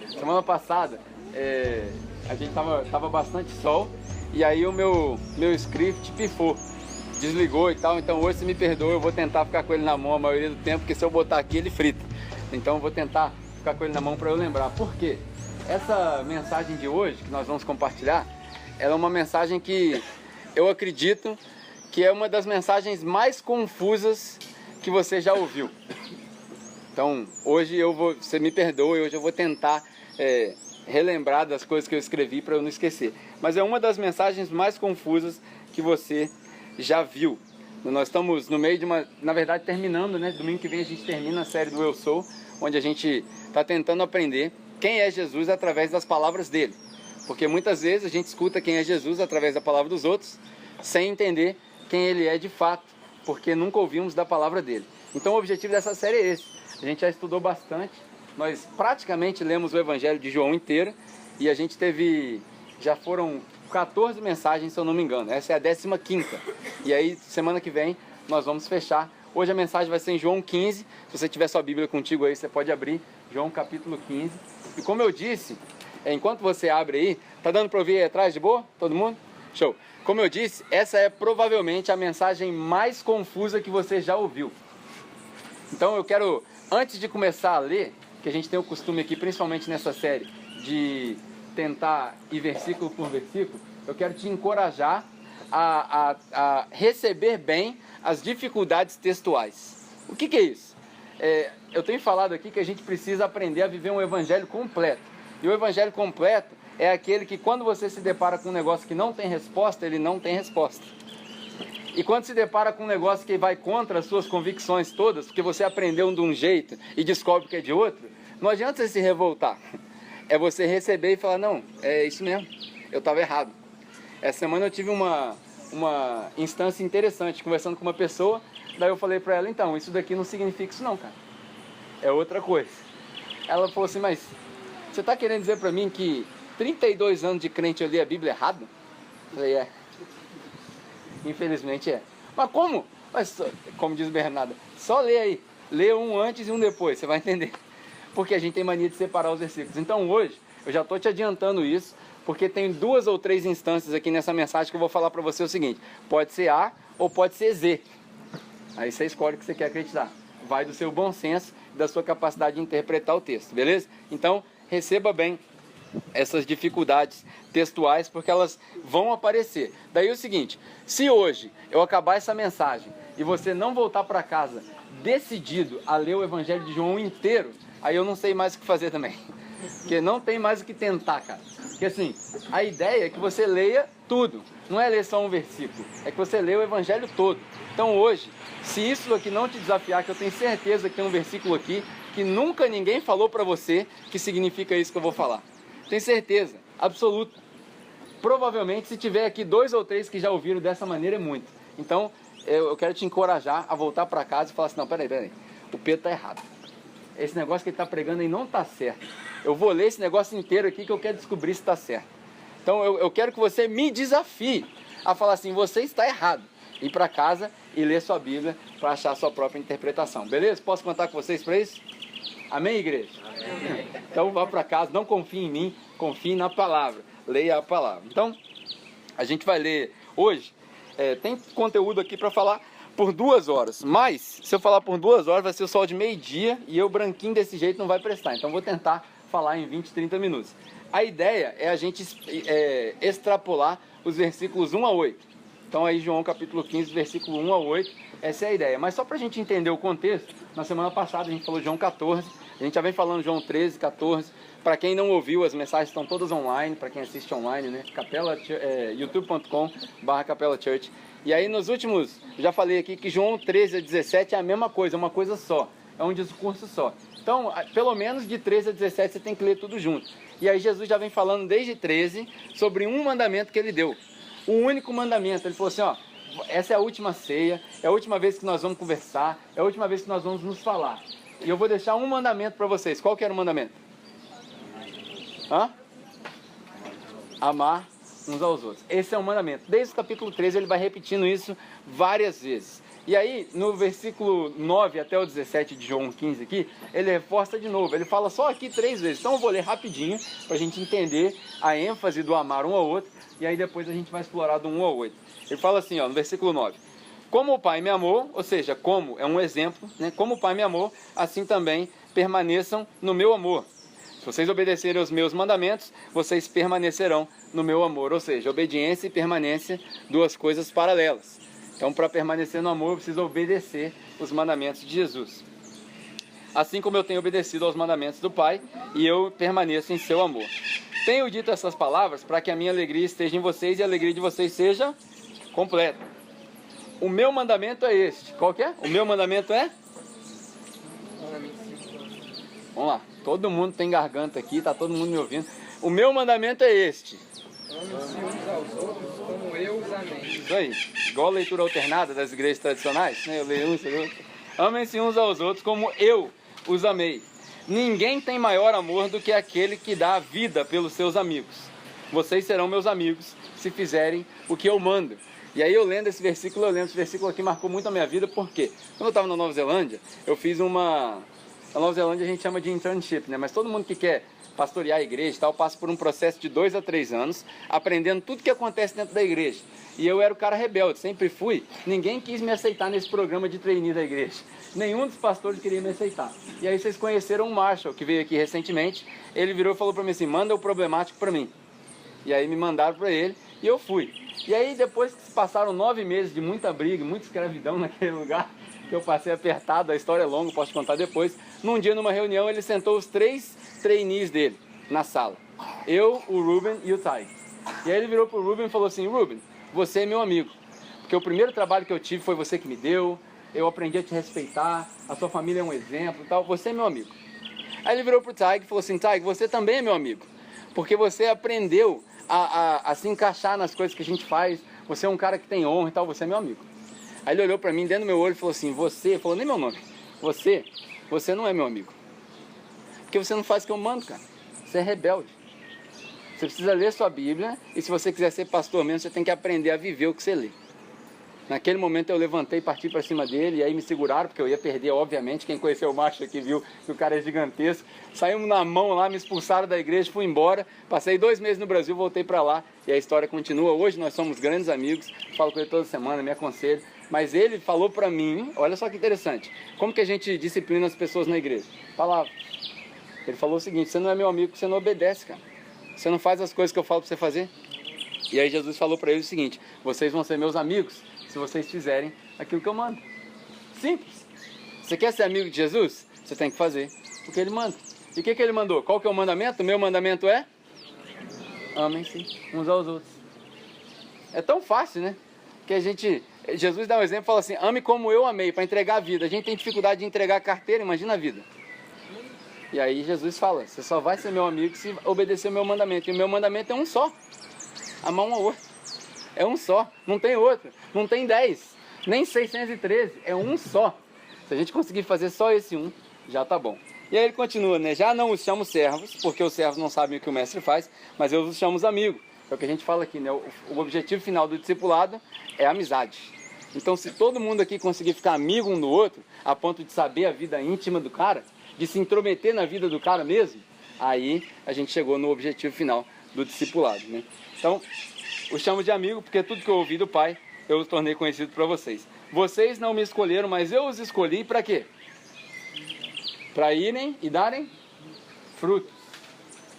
Semana passada, a gente tava bastante sol, e aí o meu script pifou, desligou e tal. Então hoje, se me perdoa, eu vou tentar ficar com ele na mão a maioria do tempo, porque se eu botar aqui ele frita. Então eu vou tentar ficar com ele na mão para eu lembrar. Por quê? Essa mensagem de hoje que nós vamos compartilhar, ela é uma mensagem que eu acredito que é uma das mensagens mais confusas que você já ouviu. Então hoje você me perdoa, hoje eu vou tentar relembrar das coisas que eu escrevi para eu não esquecer. Mas é uma das mensagens mais confusas que você já viu. Nós estamos no meio de na verdade terminando, né? Domingo que vem a gente termina a série do Eu Sou, onde a gente está tentando aprender quem é Jesus através das palavras dele. Porque muitas vezes a gente escuta quem é Jesus através da palavra dos outros, sem entender quem ele é de fato, porque nunca ouvimos da palavra dele. Então o objetivo dessa série é esse. A gente já estudou bastante, nós praticamente lemos o Evangelho de João inteiro, e a gente já foram 14 mensagens, se eu não me engano. Essa é a 15ª. E aí, semana que vem, nós vamos fechar. Hoje a mensagem vai ser em João 15. Se você tiver sua Bíblia contigo aí, você pode abrir João capítulo 15. E como eu disse, enquanto você abre aí, tá dando para ouvir aí atrás de boa? Todo mundo? Show! Como eu disse, essa é provavelmente a mensagem mais confusa que você já ouviu. Então eu quero, antes de começar a ler, que a gente tem o costume aqui, principalmente nessa série, de tentar ir versículo por versículo, eu quero te encorajar a receber bem as dificuldades textuais. O que é isso? Eu tenho falado aqui que a gente precisa aprender a viver um evangelho completo. E o evangelho completo é aquele que, quando você se depara com um negócio que não tem resposta, ele não tem resposta. E quando se depara com um negócio que vai contra as suas convicções todas, porque você aprendeu de um jeito e descobre que é de outro, não adianta você se revoltar. É você receber e falar, não, é isso mesmo, eu estava errado. Essa semana eu tive uma instância interessante, conversando com uma pessoa, daí eu falei para ela, então, isso daqui não significa isso não, cara. É outra coisa. Ela falou assim, mas você está querendo dizer para mim que 32 anos de crente eu li a Bíblia errado? Eu falei, é. Infelizmente é. Mas como? Mas, como diz o Bernardo, só lê aí. Lê um antes e um depois, você vai entender. Porque a gente tem mania de separar os versículos. Então hoje, eu já estou te adiantando isso, porque tem 2 ou 3 instâncias aqui nessa mensagem que eu vou falar para você o seguinte, pode ser A ou pode ser Z. Aí você escolhe o que você quer acreditar. Vai do seu bom senso e da sua capacidade de interpretar o texto, beleza? Então, receba bem essas dificuldades textuais, porque elas vão aparecer. Daí é o seguinte, se hoje eu acabar essa mensagem e você não voltar para casa decidido a ler o Evangelho de João inteiro, aí eu não sei mais o que fazer também. Porque não tem mais o que tentar, cara. Porque assim, a ideia é que você leia tudo. Não é ler só um versículo, é que você leia o Evangelho todo. Então hoje, se isso aqui não te desafiar, que eu tenho certeza que tem um versículo aqui que nunca ninguém falou para você que significa isso que eu vou falar. Tenho certeza, absoluta. Provavelmente, se tiver aqui 2 ou 3 que já ouviram dessa maneira, é muito. Então, eu quero te encorajar a voltar para casa e falar assim, não, peraí, o Pedro está errado. Esse negócio que ele está pregando aí não está certo. Eu vou ler esse negócio inteiro aqui que eu quero descobrir se está certo. Então, eu quero que você me desafie a falar assim, você está errado. Ir para casa e ler sua Bíblia para achar a sua própria interpretação. Beleza? Posso contar com vocês para isso? Amém, igreja? Amém. Então vá para casa, não confie em mim, confie na palavra. Leia a palavra. Então, a gente vai ler hoje. Tem conteúdo aqui para falar por 2 horas. Mas, se eu falar por 2 horas, vai ser o sol de meio-dia e eu branquinho desse jeito não vai prestar. Então, vou tentar falar em 20, 30 minutos. A ideia é a gente extrapolar os versículos 1 a 8. Então, aí, João capítulo 15, versículo 1 a 8. Essa é a ideia. Mas só para a gente entender o contexto, na semana passada a gente falou João 14. A gente já vem falando João 13, 14. Para quem não ouviu, as mensagens estão todas online, para quem assiste online, né? youtube.com/Capela Church. E aí nos últimos, já falei aqui que João 13 a 17 é a mesma coisa, é uma coisa só. É um discurso só. Então, pelo menos de 13 a 17 você tem que ler tudo junto. E aí Jesus já vem falando desde 13 sobre um mandamento que ele deu. O único mandamento. Ele falou assim, ó, essa é a última ceia, é a última vez que nós vamos conversar, é a última vez que nós vamos nos falar. E eu vou deixar um mandamento para vocês. Qual que era o mandamento? Amar uns aos outros. Esse é o mandamento. Desde o capítulo 13 ele vai repetindo isso várias vezes. E aí, no versículo 9 até o 17 de João 15 aqui, ele reforça de novo. Ele fala só aqui 3 vezes. Então eu vou ler rapidinho, para a gente entender a ênfase do amar um ao outro. E aí depois a gente vai explorar do 1 ao 8. Ele fala assim, ó, no versículo 9. Como o Pai me amou, ou seja, como é um exemplo, né? Como o Pai me amou, assim também permaneçam no meu amor. Se vocês obedecerem aos meus mandamentos, vocês permanecerão no meu amor. Ou seja, obediência e permanência, duas coisas paralelas. Então, para permanecer no amor, eu preciso obedecer os mandamentos de Jesus. Assim como eu tenho obedecido aos mandamentos do Pai, e eu permaneço em seu amor. Tenho dito essas palavras para que a minha alegria esteja em vocês e a alegria de vocês seja completa. O meu mandamento é este. Qual que é? O meu mandamento é? Vamos lá. Todo mundo tem garganta aqui, tá todo mundo me ouvindo. O meu mandamento é este. Amem-se uns aos outros como eu os amei. Isso aí. Igual a leitura alternada das igrejas tradicionais, né? Eu leio um, você lê outro. Amem-se uns aos outros como eu os amei. Ninguém tem maior amor do que aquele que dá a vida pelos seus amigos. Vocês serão meus amigos se fizerem o que eu mando. E aí eu lembro esse versículo aqui marcou muito a minha vida, porque quando eu estava na Nova Zelândia, eu fiz uma... Na Nova Zelândia a gente chama de internship, né? Mas todo mundo que quer pastorear a igreja e tal, passa por um processo de 2 a 3 anos, aprendendo tudo que acontece dentro da igreja. E eu era o cara rebelde, sempre fui. Ninguém quis me aceitar nesse programa de trainee da igreja. Nenhum dos pastores queria me aceitar. E aí vocês conheceram o Marshall, que veio aqui recentemente. Ele virou e falou para mim assim, manda o problemático para mim. E aí me mandaram para ele e eu fui. E aí depois que se passaram 9 meses de muita briga, muita escravidão naquele lugar, que eu passei apertado, a história é longa, posso contar depois. Num dia, numa reunião, ele sentou os 3 trainees dele na sala. Eu, o Ruben e o Ty. E aí ele virou pro Ruben e falou assim, Ruben, você é meu amigo. Porque o primeiro trabalho que eu tive foi você que me deu, eu aprendi a te respeitar, a sua família é um exemplo e tal, você é meu amigo. Aí ele virou pro Ty e falou assim, Ty, você também é meu amigo. Porque você aprendeu a se encaixar nas coisas que a gente faz, você é um cara que tem honra e tal, você é meu amigo. Aí ele olhou pra mim dentro do meu olho e falou assim, você, falou nem meu nome, você não é meu amigo. Porque você não faz o que eu mando, cara. Você é rebelde. Você precisa ler sua Bíblia e se você quiser ser pastor mesmo, você tem que aprender a viver o que você lê. Naquele momento eu levantei e parti para cima dele e aí me seguraram, porque eu ia perder, obviamente. Quem conheceu o macho aqui viu que o cara é gigantesco. Saímos na mão lá, me expulsaram da igreja, fui embora. Passei 2 meses no Brasil, voltei para lá e a história continua. Hoje nós somos grandes amigos, falo com ele toda semana, me aconselho. Mas ele falou para mim, olha só que interessante, como que a gente disciplina as pessoas na igreja? Palavra. Ele falou o seguinte, você não é meu amigo, você não obedece, cara. Você não faz as coisas que eu falo para você fazer. E aí Jesus falou para ele o seguinte, vocês vão ser meus amigos se vocês fizerem aquilo que eu mando. Simples. Você quer ser amigo de Jesus? Você tem que fazer o que ele manda. E o que ele mandou? Qual que é o mandamento? O meu mandamento é? Amem-se uns aos outros. É tão fácil, né? Que Jesus dá um exemplo e fala assim, ame como eu amei, para entregar a vida. A gente tem dificuldade de entregar a carteira, imagina a vida. E aí Jesus fala, você só vai ser meu amigo se obedecer o meu mandamento. E o meu mandamento é um só. Amar um ao outro. É um só, não tem outro. Não tem 10, nem 613, é um só. Se a gente conseguir fazer só esse um, já tá bom. E aí ele continua, né? Já não os chamo servos, porque os servos não sabem o que o mestre faz, mas eu os chamo amigos. É o que a gente fala aqui, né? O objetivo final do discipulado é a amizade. Então, se todo mundo aqui conseguir ficar amigo um do outro, a ponto de saber a vida íntima do cara, de se intrometer na vida do cara mesmo, aí a gente chegou no objetivo final do discipulado, né? Então, os chamo de amigo porque tudo que eu ouvi do Pai, eu os tornei conhecido para vocês. Vocês não me escolheram, mas eu os escolhi para quê? Para irem e darem frutos.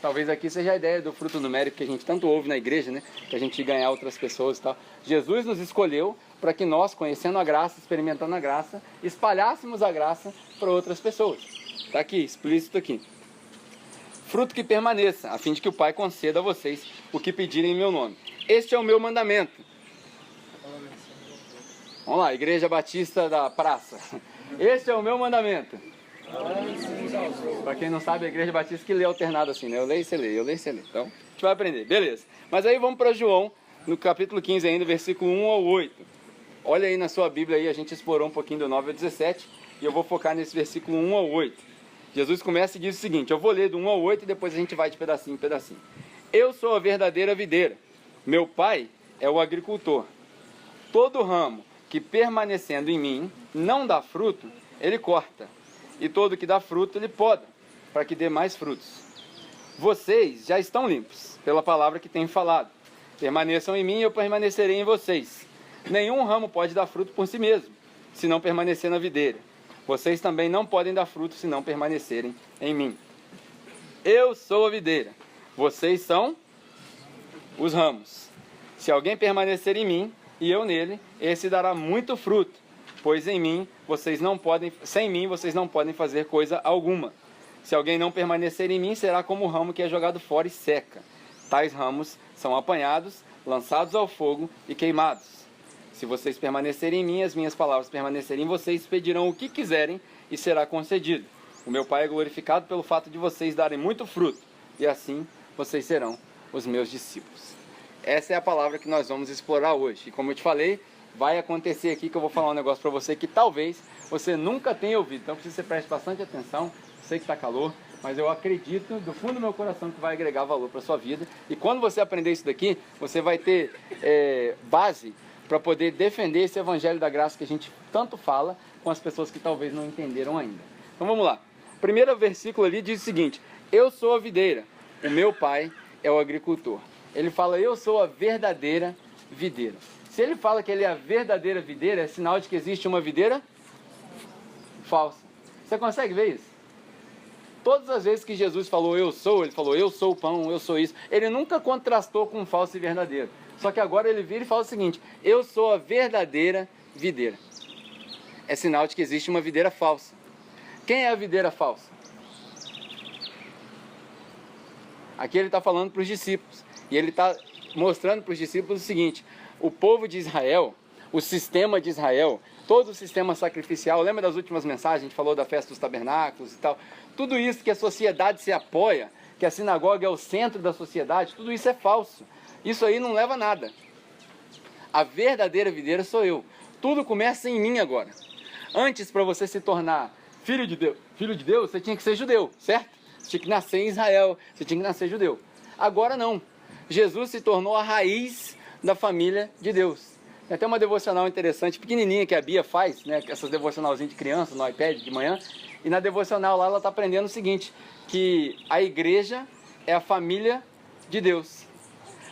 Talvez aqui seja a ideia do fruto numérico que a gente tanto ouve na igreja, né? Que a gente ganhar outras pessoas e tal. Jesus nos escolheu para que nós, conhecendo a graça, experimentando a graça, espalhássemos a graça para outras pessoas. Está aqui, explícito aqui. Fruto que permaneça, a fim de que o Pai conceda a vocês o que pedirem em meu nome. Este é o meu mandamento. Vamos lá, Igreja Batista da Praça. Este é o meu mandamento. Para quem não sabe, a Igreja Batista que lê alternado assim, né? Eu leio e você lê, eu leio e você lê. Então, a gente vai aprender, beleza. Mas aí vamos para João, no capítulo 15 ainda, versículo 1 ao 8. Olha aí na sua Bíblia aí, a gente explorou um pouquinho do 9 ao 17, e eu vou focar nesse versículo 1 ao 8. Jesus começa e diz o seguinte, eu vou ler do 1 ao 8 e depois a gente vai de pedacinho em pedacinho. Eu sou a verdadeira videira, meu pai é o agricultor. Todo ramo que permanecendo em mim não dá fruto, ele corta. E todo que dá fruto, ele poda, para que dê mais frutos. Vocês já estão limpos, pela palavra que tenho falado. Permaneçam em mim e eu permanecerei em vocês. Nenhum ramo pode dar fruto por si mesmo, se não permanecer na videira. Vocês também não podem dar fruto se não permanecerem em mim. Eu sou a videira, vocês são os ramos. Se alguém permanecer em mim e eu nele, esse dará muito fruto, pois sem mim vocês não podem fazer coisa alguma. Se alguém não permanecer em mim, será como o ramo que é jogado fora e seca. Tais ramos são apanhados, lançados ao fogo e queimados. Se vocês permanecerem em mim, as minhas palavras permanecerem em vocês, pedirão o que quiserem e será concedido. O meu Pai é glorificado pelo fato de vocês darem muito fruto, e assim vocês serão os meus discípulos. Essa é a palavra que nós vamos explorar hoje. E como eu te falei, vai acontecer aqui que eu vou falar um negócio para você que talvez você nunca tenha ouvido. Então preciso que você preste bastante atenção. Sei que está calor, mas eu acredito do fundo do meu coração que vai agregar valor para a sua vida. E quando você aprender isso daqui, você vai ter base para poder defender esse evangelho da graça que a gente tanto fala com as pessoas que talvez não entenderam ainda. Então vamos lá. O primeiro versículo ali diz o seguinte: eu sou a videira, o meu pai é o agricultor. Ele fala, eu sou a verdadeira videira. Se ele fala que ele é a verdadeira videira, é sinal de que existe uma videira falsa. Você consegue ver isso? Todas as vezes que Jesus falou eu sou, ele falou eu sou o pão, eu sou isso. Ele nunca contrastou com falso e verdadeiro. Só que agora ele vira e fala o seguinte: eu sou a verdadeira videira. É sinal de que existe uma videira falsa. Quem é a videira falsa? Aqui ele está falando para os discípulos. E ele está mostrando para os discípulos o seguinte: o povo de Israel, o sistema de Israel, todo o sistema sacrificial, lembra das últimas mensagens, a gente falou da festa dos tabernáculos e tal, tudo isso que a sociedade se apoia, que a sinagoga é o centro da sociedade, tudo isso é falso. Isso aí não leva a nada. A verdadeira videira sou eu. Tudo começa em mim agora. Antes, para você se tornar filho de Deus, você tinha que ser judeu, certo? Você tinha que nascer em Israel, você tinha que nascer judeu. Agora não. Jesus se tornou a raiz da família de Deus. Tem até uma devocional interessante, pequenininha, que a Bia faz, né? Essas devocionalzinhas de criança no iPad de manhã. E na devocional lá ela está aprendendo o seguinte, que a igreja é a família de Deus.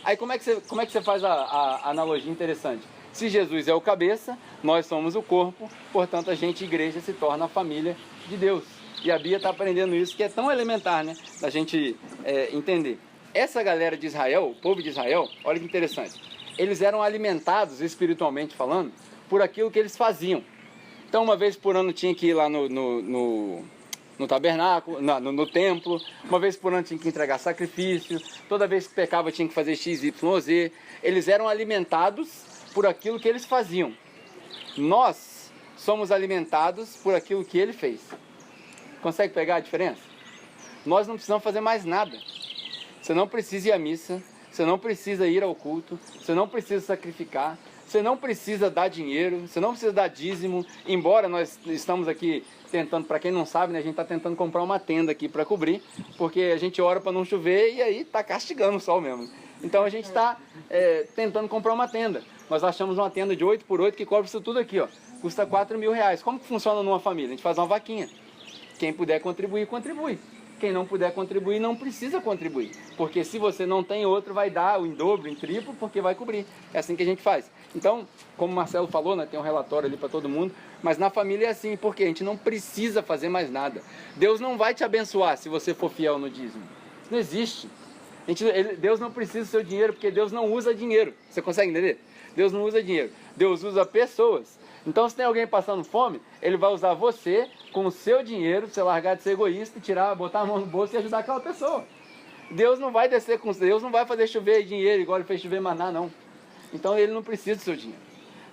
Aí como é que você faz a analogia interessante? Se Jesus é o cabeça, nós somos o corpo, portanto a gente, igreja, se torna a família de Deus. E a Bia está aprendendo isso, que é tão elementar, né? Da gente entender. Essa galera de Israel, o povo de Israel, olha que interessante. Eles eram alimentados, espiritualmente falando, por aquilo que eles faziam. Então uma vez por ano tinha que ir lá no tabernáculo, no templo, uma vez por ano tinha que entregar sacrifício, toda vez que pecava tinha que fazer X, Y, Z. Eles eram alimentados por aquilo que eles faziam. Nós somos alimentados por aquilo que ele fez. Consegue pegar a diferença? Nós não precisamos fazer mais nada. Você não precisa ir à missa, você não precisa ir ao culto, você não precisa sacrificar, você não precisa dar dinheiro, você não precisa dar dízimo, embora nós estamos aqui tentando, para quem não sabe, né, a gente está tentando comprar uma tenda aqui para cobrir, porque a gente ora para não chover e aí está castigando o sol mesmo. Então a gente está tentando comprar uma tenda. Nós achamos uma tenda de 8x8 que cobre isso tudo aqui, ó. Custa R$4.000. Como que funciona numa família? A gente faz uma vaquinha. Quem puder contribuir, contribui. Quem não puder contribuir, não precisa contribuir. Porque se você não tem outro, vai dar em dobro, em triplo, porque vai cobrir. É assim que a gente faz. Então, como o Marcelo falou, né, tem um relatório ali para todo mundo, mas na família é assim, porque a gente não precisa fazer mais nada. Deus não vai te abençoar se você for fiel no dízimo. Isso não existe. Deus não precisa do seu dinheiro, porque Deus não usa dinheiro. Você consegue entender? Deus não usa dinheiro. Deus usa pessoas. Então, se tem alguém passando fome, ele vai usar você com o seu dinheiro, você largar de ser egoísta, botar a mão no bolso e ajudar aquela pessoa. Deus não vai descer com Deus, não vai fazer chover dinheiro igual ele fez chover maná, não. Então, ele não precisa do seu dinheiro.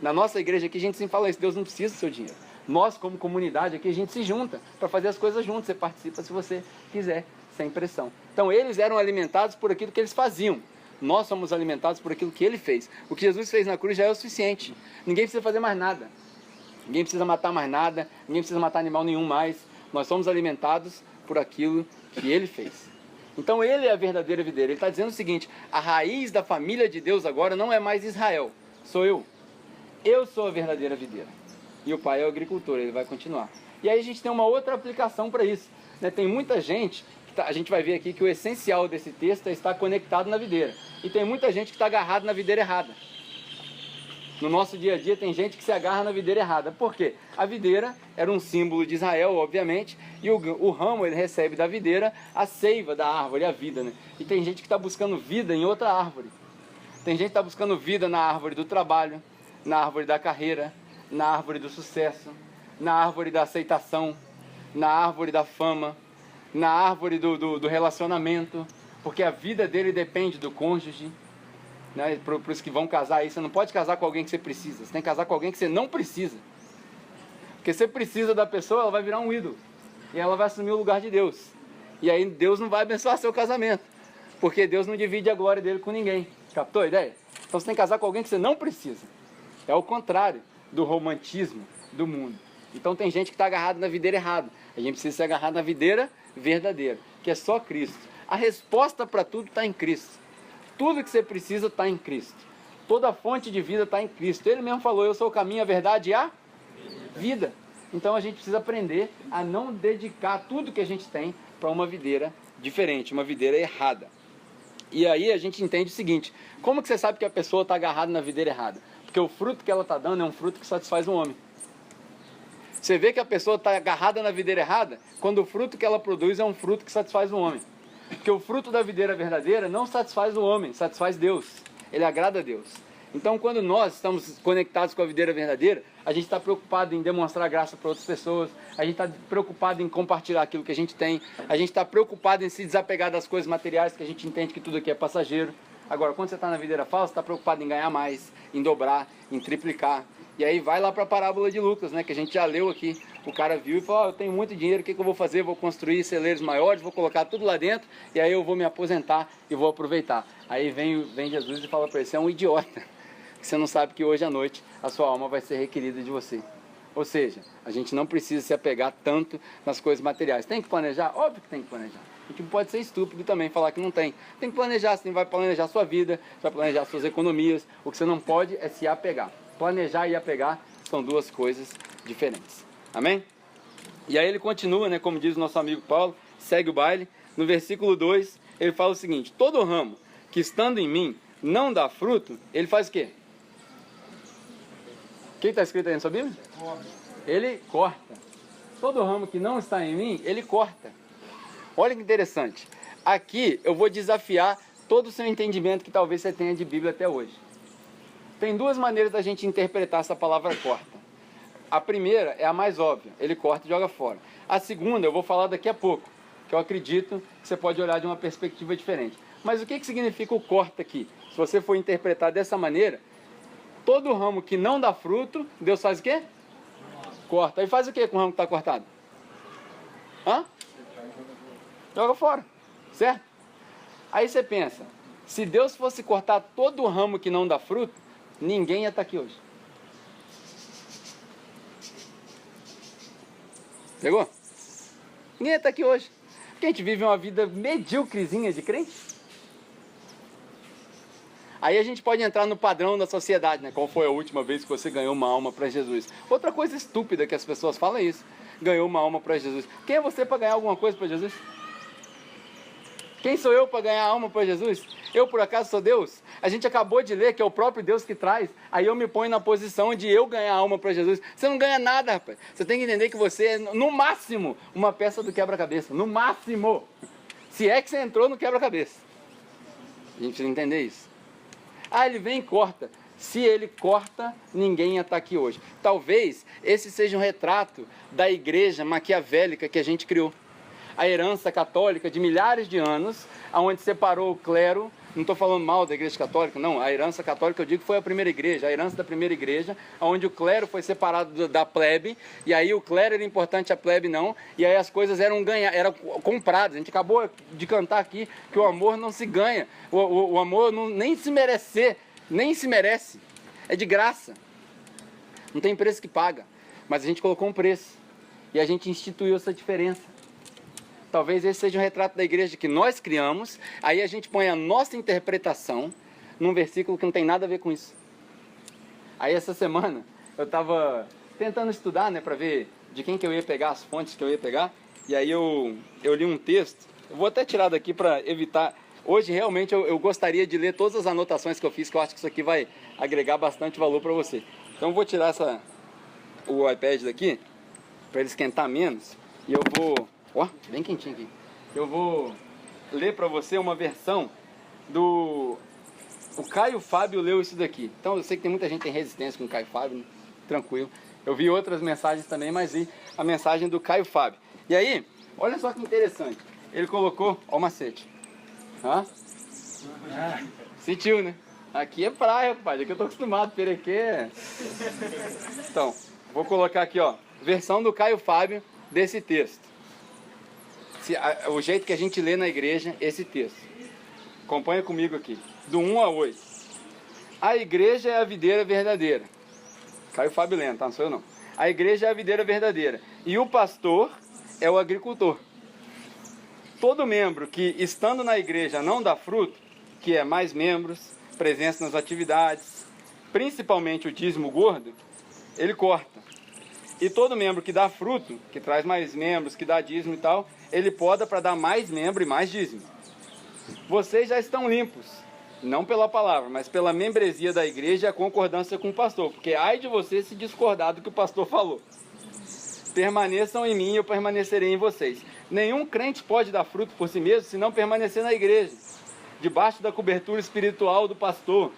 Na nossa igreja aqui, a gente sempre fala isso, Deus não precisa do seu dinheiro. Nós, como comunidade aqui, a gente se junta para fazer as coisas juntos. Você participa se você quiser, sem pressão. Então, eles eram alimentados por aquilo que eles faziam. Nós somos alimentados por aquilo que ele fez. O que Jesus fez na cruz já é o suficiente. Ninguém precisa fazer mais nada. Ninguém precisa matar mais nada. Ninguém precisa matar animal nenhum mais. Nós somos alimentados por aquilo que ele fez. Então ele é a verdadeira videira. Ele está dizendo o seguinte: a raiz da família de Deus agora não é mais Israel. Sou eu. Eu sou a verdadeira videira. E o pai é o agricultor, ele vai continuar. E aí a gente tem uma outra aplicação para isso, né? Tem muita gente, a gente vai ver aqui que o essencial desse texto é estar conectado na videira. E tem muita gente que está agarrado na videira errada. No nosso dia a dia tem gente que se agarra na videira errada. Por quê? A videira era um símbolo de Israel, obviamente, e o ramo ele recebe da videira a seiva da árvore, a vida, né? E tem gente que está buscando vida em outra árvore. Tem gente que está buscando vida na árvore do trabalho, na árvore da carreira, na árvore do sucesso, na árvore da aceitação, na árvore da fama, na árvore do relacionamento, porque a vida dele depende do cônjuge, né? Para os que vão casar aí, você não pode casar com alguém que você precisa, você tem que casar com alguém que você não precisa. Porque você precisa da pessoa, ela vai virar um ídolo, e ela vai assumir o lugar de Deus. E aí Deus não vai abençoar seu casamento, porque Deus não divide a glória dele com ninguém. Captou a ideia? Então você tem que casar com alguém que você não precisa. É o contrário do romantismo do mundo. Então tem gente que está agarrado na videira errada. A gente precisa se agarrar na videira verdadeira, que é só Cristo. A resposta para tudo está em Cristo. Tudo que você precisa está em Cristo. Toda a fonte de vida está em Cristo. Ele mesmo falou, eu sou o caminho, a verdade e a vida. Então a gente precisa aprender a não dedicar tudo que a gente tem para uma videira diferente, uma videira errada. E aí a gente entende o seguinte, como que você sabe que a pessoa está agarrada na videira errada? Porque o fruto que ela está dando é um fruto que satisfaz o homem. Você vê que a pessoa está agarrada na videira errada quando o fruto que ela produz é um fruto que satisfaz o homem. Porque o fruto da videira verdadeira não satisfaz o homem, satisfaz Deus. Ele agrada a Deus. Então quando nós estamos conectados com a videira verdadeira, a gente está preocupado em demonstrar graça para outras pessoas, a gente está preocupado em compartilhar aquilo que a gente tem, a gente está preocupado em se desapegar das coisas materiais, que a gente entende que tudo aqui é passageiro. Agora, quando você está na videira falsa, você está preocupado em ganhar mais, em dobrar, em triplicar. E aí vai lá para a parábola de Lucas, né, que a gente já leu aqui. O cara viu e falou, eu tenho muito dinheiro, o que eu vou fazer? Vou construir celeiros maiores, vou colocar tudo lá dentro, e aí eu vou me aposentar e vou aproveitar. Aí vem Jesus e fala para ele, você é um idiota, você não sabe que hoje à noite a sua alma vai ser requerida de você. Ou seja, a gente não precisa se apegar tanto nas coisas materiais. Tem que planejar? Óbvio que tem que planejar. A gente pode ser estúpido também falar que não tem. Tem que planejar, você vai planejar a sua vida, você vai planejar suas economias. O que você não pode é se apegar. Planejar e apegar são duas coisas diferentes. Amém? E aí ele continua, né, como diz o nosso amigo Paulo, segue o baile. No versículo 2, ele fala o seguinte, todo ramo que estando em mim não dá fruto, ele faz o quê? O que está escrito aí na sua Bíblia? Ele corta. Todo ramo que não está em mim, ele corta. Olha que interessante. Aqui eu vou desafiar todo o seu entendimento que talvez você tenha de Bíblia até hoje. Tem duas maneiras da gente interpretar essa palavra corta. A primeira é a mais óbvia, ele corta e joga fora. A segunda eu vou falar daqui a pouco, que eu acredito que você pode olhar de uma perspectiva diferente. Mas o que significa o corta aqui? Se você for interpretar dessa maneira, todo ramo que não dá fruto, Deus faz o quê? Corta. E faz o quê com o ramo que está cortado? Hã? Joga fora, certo? Aí você pensa, se Deus fosse cortar todo o ramo que não dá fruto, ninguém ia estar aqui hoje. Pegou? Ninguém ia estar aqui hoje. Porque a gente vive uma vida medíocrezinha de crente. Aí a gente pode entrar no padrão da sociedade, né? Qual foi a última vez que você ganhou uma alma para Jesus? Outra coisa estúpida que as pessoas falam é isso. Ganhou uma alma para Jesus. Quem é você para ganhar alguma coisa para Jesus? Quem sou eu para ganhar alma para Jesus? Eu por acaso sou Deus? A gente acabou de ler que é o próprio Deus que traz. Aí eu me ponho na posição de eu ganhar alma para Jesus. Você não ganha nada, rapaz. Você tem que entender que você é, no máximo, uma peça do quebra-cabeça. No máximo. Se é que você entrou no quebra-cabeça. A gente precisa entender isso. Ah, ele vem e corta. Se ele corta, ninguém ia estar aqui hoje. Talvez esse seja um retrato da igreja maquiavélica que a gente criou. A herança católica de milhares de anos, onde separou o clero. Não estou falando mal da igreja católica, não. A herança católica, eu digo que foi a primeira igreja, a herança da primeira igreja, onde o clero foi separado da plebe, e aí o clero era importante, a plebe não, e aí as coisas eram compradas. A gente acabou de cantar aqui que o amor não se ganha, o amor não, nem se merece, é de graça. Não tem preço que paga, mas a gente colocou um preço, e a gente instituiu essa diferença. Talvez esse seja um retrato da igreja que nós criamos, aí a gente põe a nossa interpretação num versículo que não tem nada a ver com isso. Aí essa semana eu estava tentando estudar, né, para ver de quem que eu ia pegar, as fontes que eu ia pegar. E aí eu li um texto, eu vou até tirar daqui para evitar. Hoje realmente eu gostaria de ler todas as anotações que eu fiz, que eu acho que isso aqui vai agregar bastante valor para você. Então eu vou tirar o iPad daqui, para ele esquentar menos. E eu vou, ó, bem quentinho aqui. Eu vou ler para você uma versão o Caio Fábio leu isso daqui. Então eu sei que tem muita gente que tem resistência com o Caio Fábio, né? Tranquilo. Eu vi outras mensagens também, mas vi a mensagem do Caio Fábio. E aí, olha só que interessante. Ele colocou, ó o macete. Hã? Sentiu, né? Aqui é praia, rapaz. Aqui eu tô acostumado, perequê. Então, vou colocar aqui, ó, versão do Caio Fábio desse texto. O jeito que a gente lê na igreja esse texto. Acompanha comigo aqui. Do 1 a 8. A igreja é a videira verdadeira. Caio Fábio lendo, tá? Não sou eu não. A igreja é a videira verdadeira. E o pastor é o agricultor. Todo membro que, estando na igreja, não dá fruto, que é mais membros, presença nas atividades, principalmente o dízimo gordo, ele corta. E todo membro que dá fruto, que traz mais membros, que dá dízimo e tal, ele poda para dar mais membro e mais dízimo. Vocês já estão limpos, não pela palavra, mas pela membresia da igreja e a concordância com o pastor, porque ai de você se discordar do que o pastor falou. Permaneçam em mim e eu permanecerei em vocês. Nenhum crente pode dar fruto por si mesmo se não permanecer na igreja, debaixo da cobertura espiritual do pastor,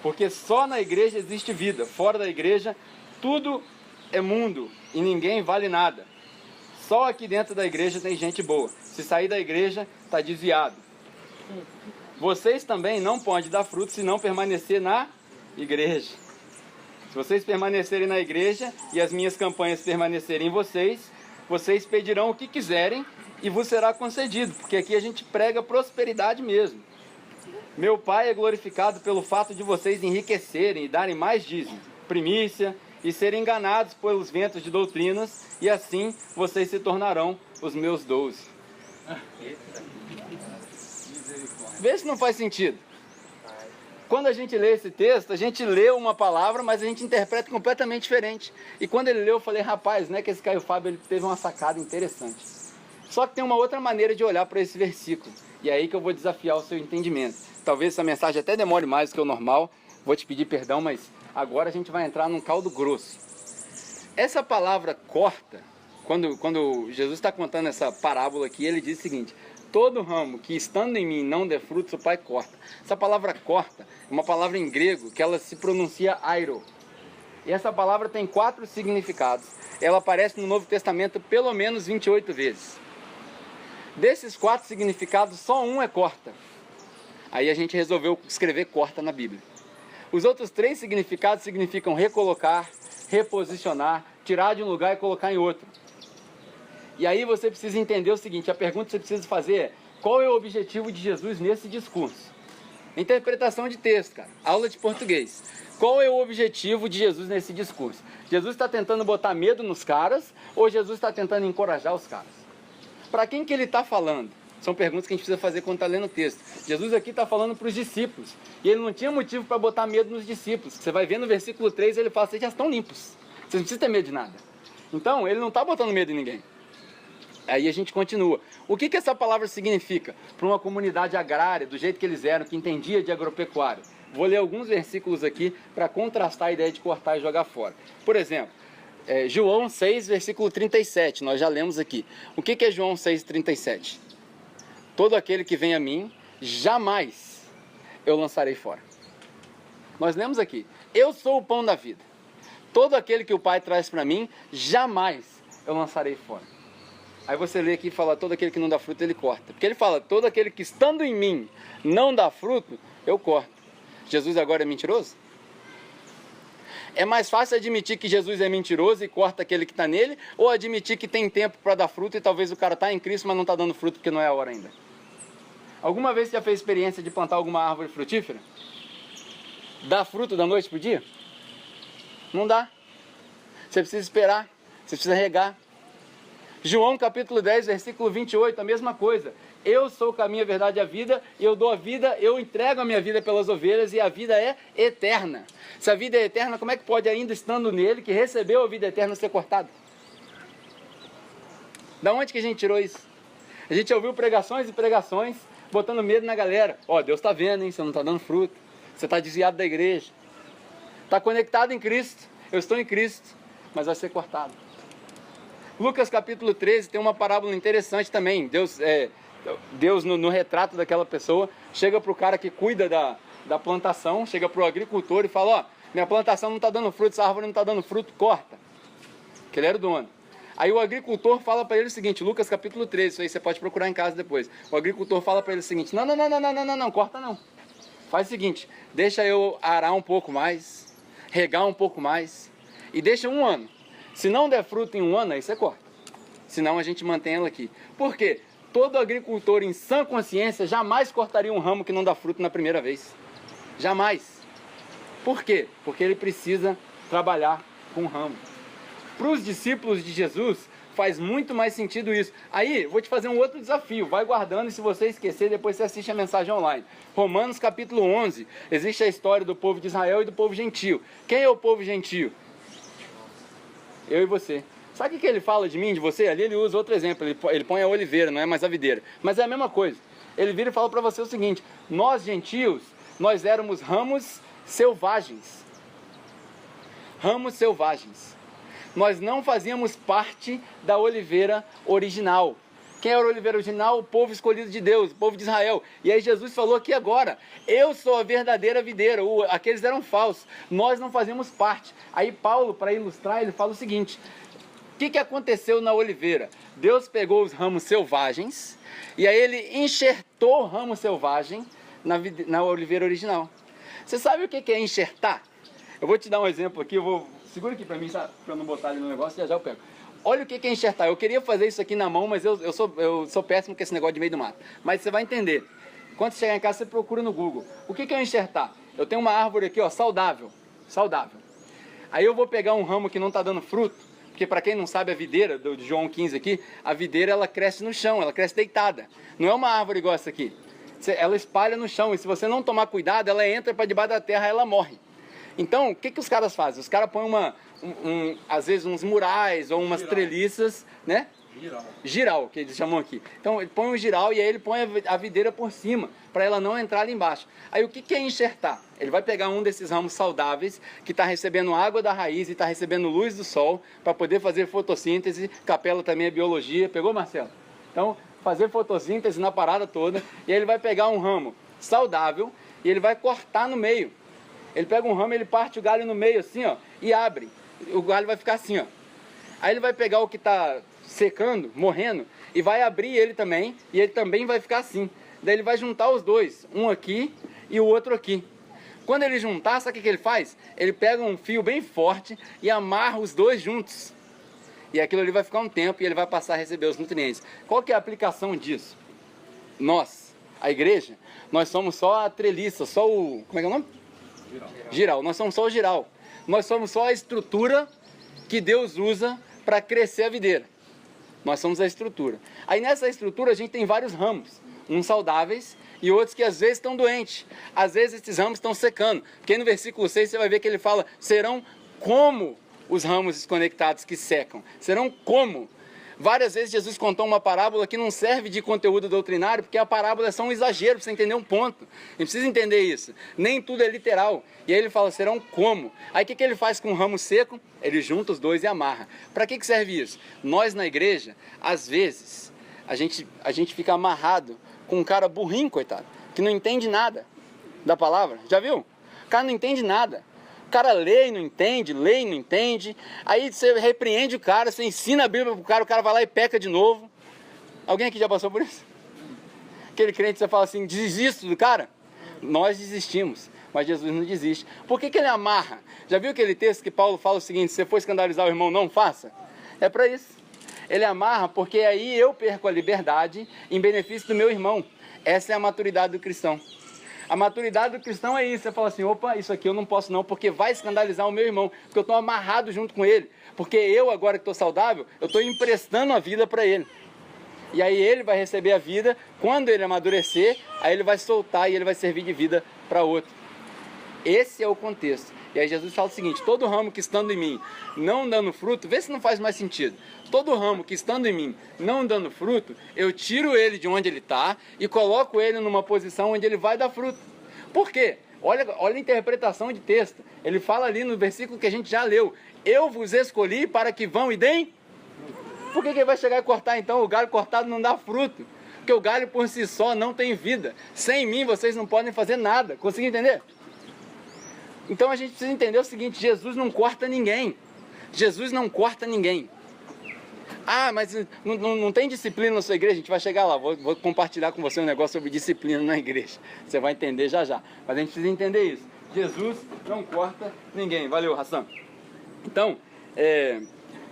porque só na igreja existe vida. Fora da igreja tudo é mundo e ninguém vale nada. Só aqui dentro da igreja tem gente boa. Se sair da igreja, está desviado. Vocês também não podem dar fruto se não permanecer na igreja. Se vocês permanecerem na igreja e as minhas campanhas permanecerem em vocês, vocês pedirão o que quiserem e vos será concedido, porque aqui a gente prega prosperidade mesmo. Meu Pai é glorificado pelo fato de vocês enriquecerem e darem mais dízimo, primícia, e serem enganados pelos ventos de doutrinas, e assim vocês se tornarão os meus 12. Vê se não faz sentido. Quando a gente lê esse texto, a gente lê uma palavra, mas a gente interpreta completamente diferente. E quando ele leu, eu falei, rapaz, né, que esse Caio Fábio ele teve uma sacada interessante. Só que tem uma outra maneira de olhar para esse versículo. E é aí que eu vou desafiar o seu entendimento. Talvez essa mensagem até demore mais do que o normal. Vou te pedir perdão, mas agora a gente vai entrar num caldo grosso. Essa palavra corta, quando Jesus está contando essa parábola aqui, ele diz o seguinte: todo ramo que estando em mim não der frutos, o Pai corta. Essa palavra corta é uma palavra em grego que ela se pronuncia airo. E essa palavra tem 4 significados. Ela aparece no Novo Testamento pelo menos 28 vezes. Desses 4 significados, só um é corta. Aí a gente resolveu escrever corta na Bíblia. Os outros 3 significados significam recolocar, reposicionar, tirar de um lugar e colocar em outro. E aí você precisa entender o seguinte, a pergunta que você precisa fazer é: qual é o objetivo de Jesus nesse discurso? Interpretação de texto, cara. Aula de português. Qual é o objetivo de Jesus nesse discurso? Jesus está tentando botar medo nos caras ou Jesus está tentando encorajar os caras? Para quem que ele está falando? São perguntas que a gente precisa fazer quando está lendo o texto. Jesus aqui está falando para os discípulos. E ele não tinha motivo para botar medo nos discípulos. Você vai ver no versículo 3, ele fala: vocês já estão limpos. Vocês não precisam ter medo de nada. Então, ele não está botando medo em ninguém. Aí a gente continua. O que essa palavra significa para uma comunidade agrária, do jeito que eles eram, que entendia de agropecuária? Vou ler alguns versículos aqui para contrastar a ideia de cortar e jogar fora. Por exemplo, João 6, versículo 37, nós já lemos aqui. O que é João 6, 37? Todo aquele que vem a mim, jamais eu lançarei fora. Nós lemos aqui: eu sou o pão da vida. Todo aquele que o Pai traz para mim, jamais eu lançarei fora. Aí você lê aqui e fala: todo aquele que não dá fruto, ele corta. Porque ele fala: todo aquele que estando em mim não dá fruto, eu corto. Jesus agora é mentiroso? É mais fácil admitir que Jesus é mentiroso e corta aquele que está nele, ou admitir que tem tempo para dar fruto e talvez o cara está em Cristo, mas não está dando fruto porque não é a hora ainda? Alguma vez você já fez experiência de plantar alguma árvore frutífera? Dá fruto da noite para o dia? Não dá. Você precisa esperar, você precisa regar. João capítulo 10, versículo 28, a mesma coisa. Eu sou o caminho, a verdade e a vida, e eu dou a vida, eu entrego a minha vida pelas ovelhas, e a vida é eterna. Se a vida é eterna, como é que pode, ainda estando nele, que recebeu a vida eterna, ser cortado? Da onde que a gente tirou isso? A gente ouviu pregações e pregações, botando medo na galera. Ó, Deus está vendo, hein? Você não está dando fruto. Você está desviado da igreja. Está conectado em Cristo. Eu estou em Cristo, mas vai ser cortado. Lucas capítulo 13 tem uma parábola interessante também. Deus no retrato daquela pessoa, chega para o cara que cuida da plantação, chega para o agricultor e fala, ó, minha plantação não está dando fruto, essa árvore não está dando fruto, corta. Que ele era o dono. Aí o agricultor fala para ele o seguinte, Lucas capítulo 13, isso aí você pode procurar em casa depois. O agricultor fala para ele o seguinte, não, corta não. Faz o seguinte, deixa eu arar um pouco mais, regar um pouco mais, e deixa 1 ano. Se não der fruto em 1 ano, aí você corta. Senão a gente mantém ela aqui. Por quê? Todo agricultor em sã consciência jamais cortaria um ramo que não dá fruto na primeira vez. Jamais. Por quê? Porque ele precisa trabalhar com o ramo. Para os discípulos de Jesus, faz muito mais sentido isso. Aí, vou te fazer um outro desafio. Vai guardando e se você esquecer, depois você assiste a mensagem online. Romanos capítulo 11, existe a história do povo de Israel e do povo gentio. Quem é o povo gentio? Eu e você. Sabe o que ele fala de mim, de você? Ali ele usa outro exemplo, ele põe a oliveira, não é mais a videira. Mas é a mesma coisa. Ele vira e fala para você o seguinte, nós gentios, nós éramos ramos selvagens. Ramos selvagens. Nós não fazíamos parte da oliveira original. Quem era a oliveira original? O povo escolhido de Deus, o povo de Israel. E aí Jesus falou aqui agora, eu sou a verdadeira videira, aqueles eram falsos, nós não fazíamos parte. Aí Paulo, para ilustrar, ele fala o seguinte, o que aconteceu na oliveira? Deus pegou os ramos selvagens, e aí ele enxertou o ramo selvagem na oliveira original. Você sabe o que é enxertar? Eu vou te dar um exemplo aqui, segura aqui para mim, sabe? Para eu não botar ali no negócio, já eu pego. Olha o que é enxertar. Eu queria fazer isso aqui na mão, mas eu sou péssimo com esse negócio de meio do mato. Mas você vai entender. Quando você chegar em casa, você procura no Google. O que é enxertar? Eu tenho uma árvore aqui, ó, saudável. Aí eu vou pegar um ramo que não está dando fruto, porque para quem não sabe a videira, de João 15 aqui, a videira ela cresce no chão, ela cresce deitada. Não é uma árvore igual essa aqui. Ela espalha no chão e se você não tomar cuidado, ela entra para debaixo da terra e ela morre. Então, o que os caras fazem? Os caras põem às vezes uns murais ou umas treliças, né? Giral, que eles chamam aqui. Então, ele põe um giral e aí ele põe a videira por cima, para ela não entrar ali embaixo. Aí, o que é enxertar? Ele vai pegar um desses ramos saudáveis, que está recebendo água da raiz e está recebendo luz do sol, para poder fazer fotossíntese. Capela também é biologia. Pegou, Marcelo? Então, fazer fotossíntese na parada toda. E aí ele vai pegar um ramo saudável e ele vai cortar no meio. Ele pega um ramo, ele parte o galho no meio assim, ó, e abre. O galho vai ficar assim, ó. Aí ele vai pegar o que está secando, morrendo, e vai abrir ele também, e ele também vai ficar assim. Daí ele vai juntar os dois, um aqui e o outro aqui. Quando ele juntar, sabe o que ele faz? Ele pega um fio bem forte e amarra os dois juntos. E aquilo ali vai ficar um tempo e ele vai passar a receber os nutrientes. Qual que é a aplicação disso? Nós, a igreja, nós somos só a treliça, só o... como é que é o nome? Giral. Nós somos só o giral. Nós somos só a estrutura que Deus usa para crescer a videira. Nós somos a estrutura. Aí nessa estrutura a gente tem vários ramos. Uns saudáveis e outros que às vezes estão doentes. Às vezes esses ramos estão secando. Porque no versículo 6 você vai ver que ele fala, serão como os ramos desconectados que secam. Serão como. Várias vezes Jesus contou uma parábola que não serve de conteúdo doutrinário, porque a parábola é só um exagero, para você entender um ponto. A gente precisa entender isso. Nem tudo é literal. E aí ele fala, serão como? Aí o que ele faz com o ramo seco? Ele junta os dois e amarra. Para que serve isso? Nós na igreja, às vezes, a gente fica amarrado com um cara burrinho, coitado, que não entende nada da palavra. Já viu? O cara não entende nada. O cara lê e não entende, aí você repreende o cara, você ensina a Bíblia pro cara, o cara vai lá e peca de novo. Alguém aqui já passou por isso? Aquele crente, você fala assim, desisto do cara? Nós desistimos, mas Jesus não desiste. Por que ele amarra? Já viu aquele texto que Paulo fala o seguinte, se você for escandalizar o irmão, não faça? É para isso. Ele amarra porque aí eu perco a liberdade em benefício do meu irmão. Essa é a maturidade do cristão. A maturidade do cristão é isso, você fala assim, opa, isso aqui eu não posso não, porque vai escandalizar o meu irmão, porque eu estou amarrado junto com ele, porque eu agora que estou saudável, eu estou emprestando a vida para ele. E aí ele vai receber a vida, quando ele amadurecer, aí ele vai soltar e ele vai servir de vida para outro. Esse é o contexto. E aí Jesus fala o seguinte: todo ramo que estando em mim não dando fruto, vê se não faz mais sentido. Todo ramo que estando em mim não dando fruto, eu tiro ele de onde ele está e coloco ele numa posição onde ele vai dar fruto. Por quê? Olha a interpretação de texto. Ele fala ali no versículo que a gente já leu: eu vos escolhi para que vão e deem. Por que ele vai chegar e cortar então? O galho cortado não dá fruto. Porque o galho por si só não tem vida. Sem mim vocês não podem fazer nada. Conseguiu entender? Então a gente precisa entender o seguinte: Jesus não corta ninguém. Jesus não corta ninguém. Ah, mas não tem disciplina na sua igreja? A gente vai chegar lá, vou compartilhar com você um negócio sobre disciplina na igreja. Você vai entender já já. Mas a gente precisa entender isso. Jesus não corta ninguém. Valeu, Hassan. Então,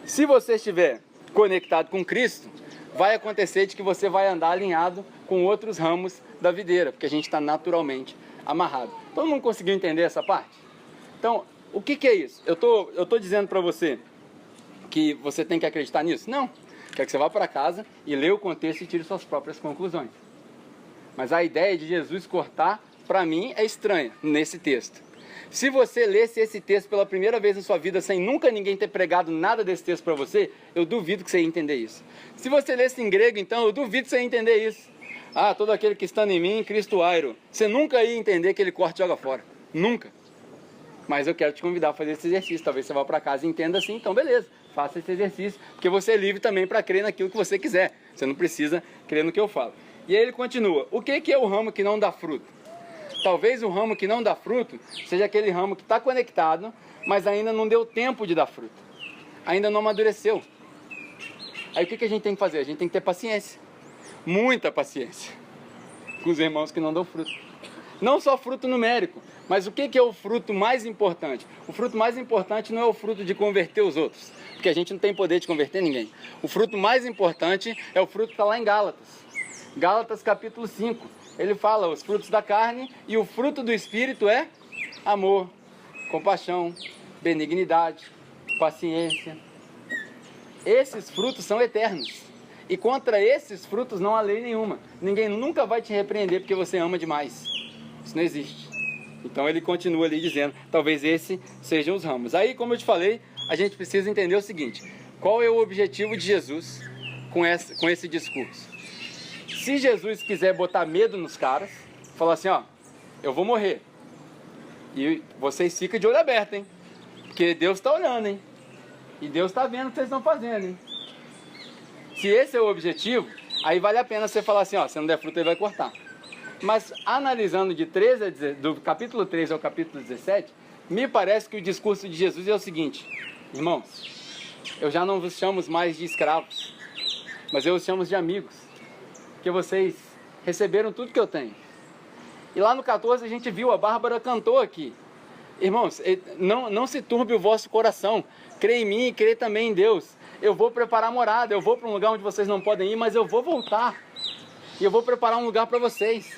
se você estiver conectado com Cristo, vai acontecer de que você vai andar alinhado com outros ramos da videira, porque a gente está naturalmente amarrado. Todo mundo conseguiu entender essa parte? Então, o que é isso? Eu tô dizendo para você que você tem que acreditar nisso? Não. Quero que você vá para casa e leia o contexto e tire suas próprias conclusões. Mas a ideia de Jesus cortar, para mim, é estranha nesse texto. Se você lesse esse texto pela primeira vez na sua vida sem nunca ninguém ter pregado nada desse texto para você, eu duvido que você ia entender isso. Se você lesse em grego, então, eu duvido que você ia entender isso. Ah, todo aquele que está em mim, Cristo airo. Você nunca ia entender que ele corta e joga fora. Nunca. Mas eu quero te convidar a fazer esse exercício. Talvez você vá para casa e entenda assim, então beleza, faça esse exercício, porque você é livre também para crer naquilo que você quiser. Você não precisa crer no que eu falo. E aí ele continua: o que é o ramo que não dá fruto? Talvez o ramo que não dá fruto seja aquele ramo que está conectado, mas ainda não deu tempo de dar fruto. Ainda não amadureceu. Aí o que a gente tem que fazer? A gente tem que ter paciência. Muita paciência com os irmãos que não dão fruto. Não só fruto numérico, mas o que é o fruto mais importante? O fruto mais importante não é o fruto de converter os outros, porque a gente não tem poder de converter ninguém. O fruto mais importante é o fruto que está lá em Gálatas. Gálatas capítulo 5. Ele fala os frutos da carne, e o fruto do Espírito é amor, compaixão, benignidade, paciência. Esses frutos são eternos. E contra esses frutos não há lei nenhuma. Ninguém nunca vai te repreender porque você ama demais. Isso não existe. Então ele continua ali dizendo, talvez esses sejam os ramos. Aí, como eu te falei, a gente precisa entender o seguinte: qual é o objetivo de Jesus com esse discurso? Se Jesus quiser botar medo nos caras, falar assim, ó, eu vou morrer. E vocês ficam de olho aberto, hein? Porque Deus está olhando, hein? E Deus está vendo o que vocês estão fazendo, hein? Se esse é o objetivo, aí vale a pena você falar assim, ó, se não der fruto ele vai cortar. Mas analisando do capítulo 13 ao capítulo 17, me parece que o discurso de Jesus é o seguinte: irmãos, eu já não vos chamo mais de escravos, mas eu os chamo de amigos, porque vocês receberam tudo que eu tenho. E lá no 14 a gente viu, a Bárbara cantou aqui. Irmãos, não se turbe o vosso coração, crê em mim e crê também em Deus. Eu vou preparar morada, eu vou para um lugar onde vocês não podem ir, mas eu vou voltar. E eu vou preparar um lugar para vocês.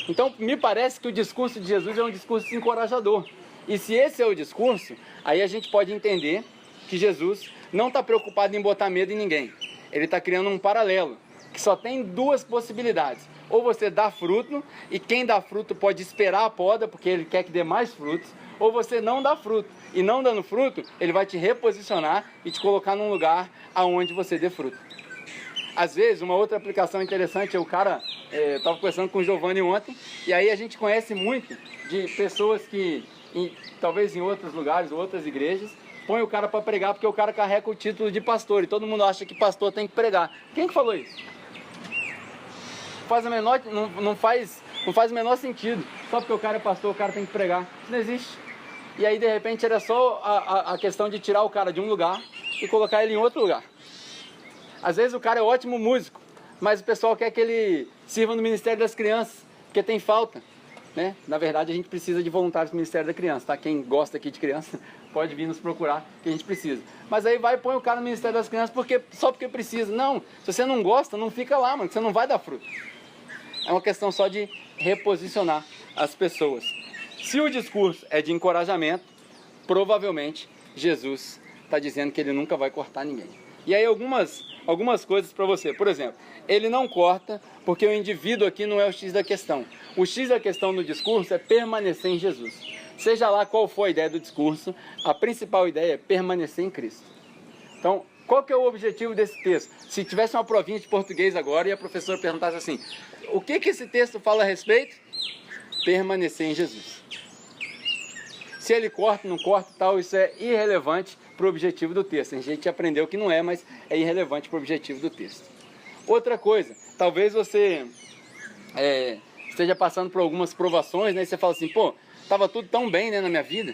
Então, me parece que o discurso de Jesus é um discurso encorajador. E se esse é o discurso, aí a gente pode entender que Jesus não está preocupado em botar medo em ninguém. Ele está criando um paralelo, que só tem duas possibilidades. Ou você dá fruto, e quem dá fruto pode esperar a poda, porque ele quer que dê mais frutos. Ou você não dá fruto. E não dando fruto, ele vai te reposicionar e te colocar num lugar aonde você dê fruto. Às vezes, uma outra aplicação interessante é o cara... Eu estava conversando com o Giovanni ontem, e aí a gente conhece muito de pessoas que, talvez em outros lugares, outras igrejas, põe o cara para pregar porque o cara carrega o título de pastor, e todo mundo acha que pastor tem que pregar. Quem que falou isso? Não faz o menor sentido. Só porque o cara é pastor, o cara tem que pregar. Isso não existe. E aí, de repente, era só a questão de tirar o cara de um lugar e colocar ele em outro lugar. Às vezes o cara é ótimo músico, mas o pessoal quer que ele sirva no Ministério das Crianças, porque tem falta, né? Na verdade, a gente precisa de voluntários do Ministério da Criança, tá? Quem gosta aqui de criança pode vir nos procurar, que a gente precisa. Mas aí vai e põe o cara no Ministério das Crianças só porque precisa. Não, se você não gosta, não fica lá, mano, você não vai dar fruto. É uma questão só de reposicionar as pessoas. Se o discurso é de encorajamento, provavelmente Jesus está dizendo que ele nunca vai cortar ninguém. E aí algumas algumas coisas para você. Por exemplo, ele não corta porque o indivíduo aqui não é o X da questão. O X da questão no discurso é permanecer em Jesus. Seja lá qual for a ideia do discurso, a principal ideia é permanecer em Cristo. Então, qual que é o objetivo desse texto? Se tivesse uma provinha de português agora e a professora perguntasse assim, o que esse texto fala a respeito? Permanecer em Jesus. Se ele corta, não corta e tal, isso é irrelevante para o objetivo do texto. A gente aprendeu que não é, mas é irrelevante para o objetivo do texto. Outra coisa, talvez você esteja passando por algumas provações, né? E você fala assim, pô, estava tudo tão bem, né, na minha vida,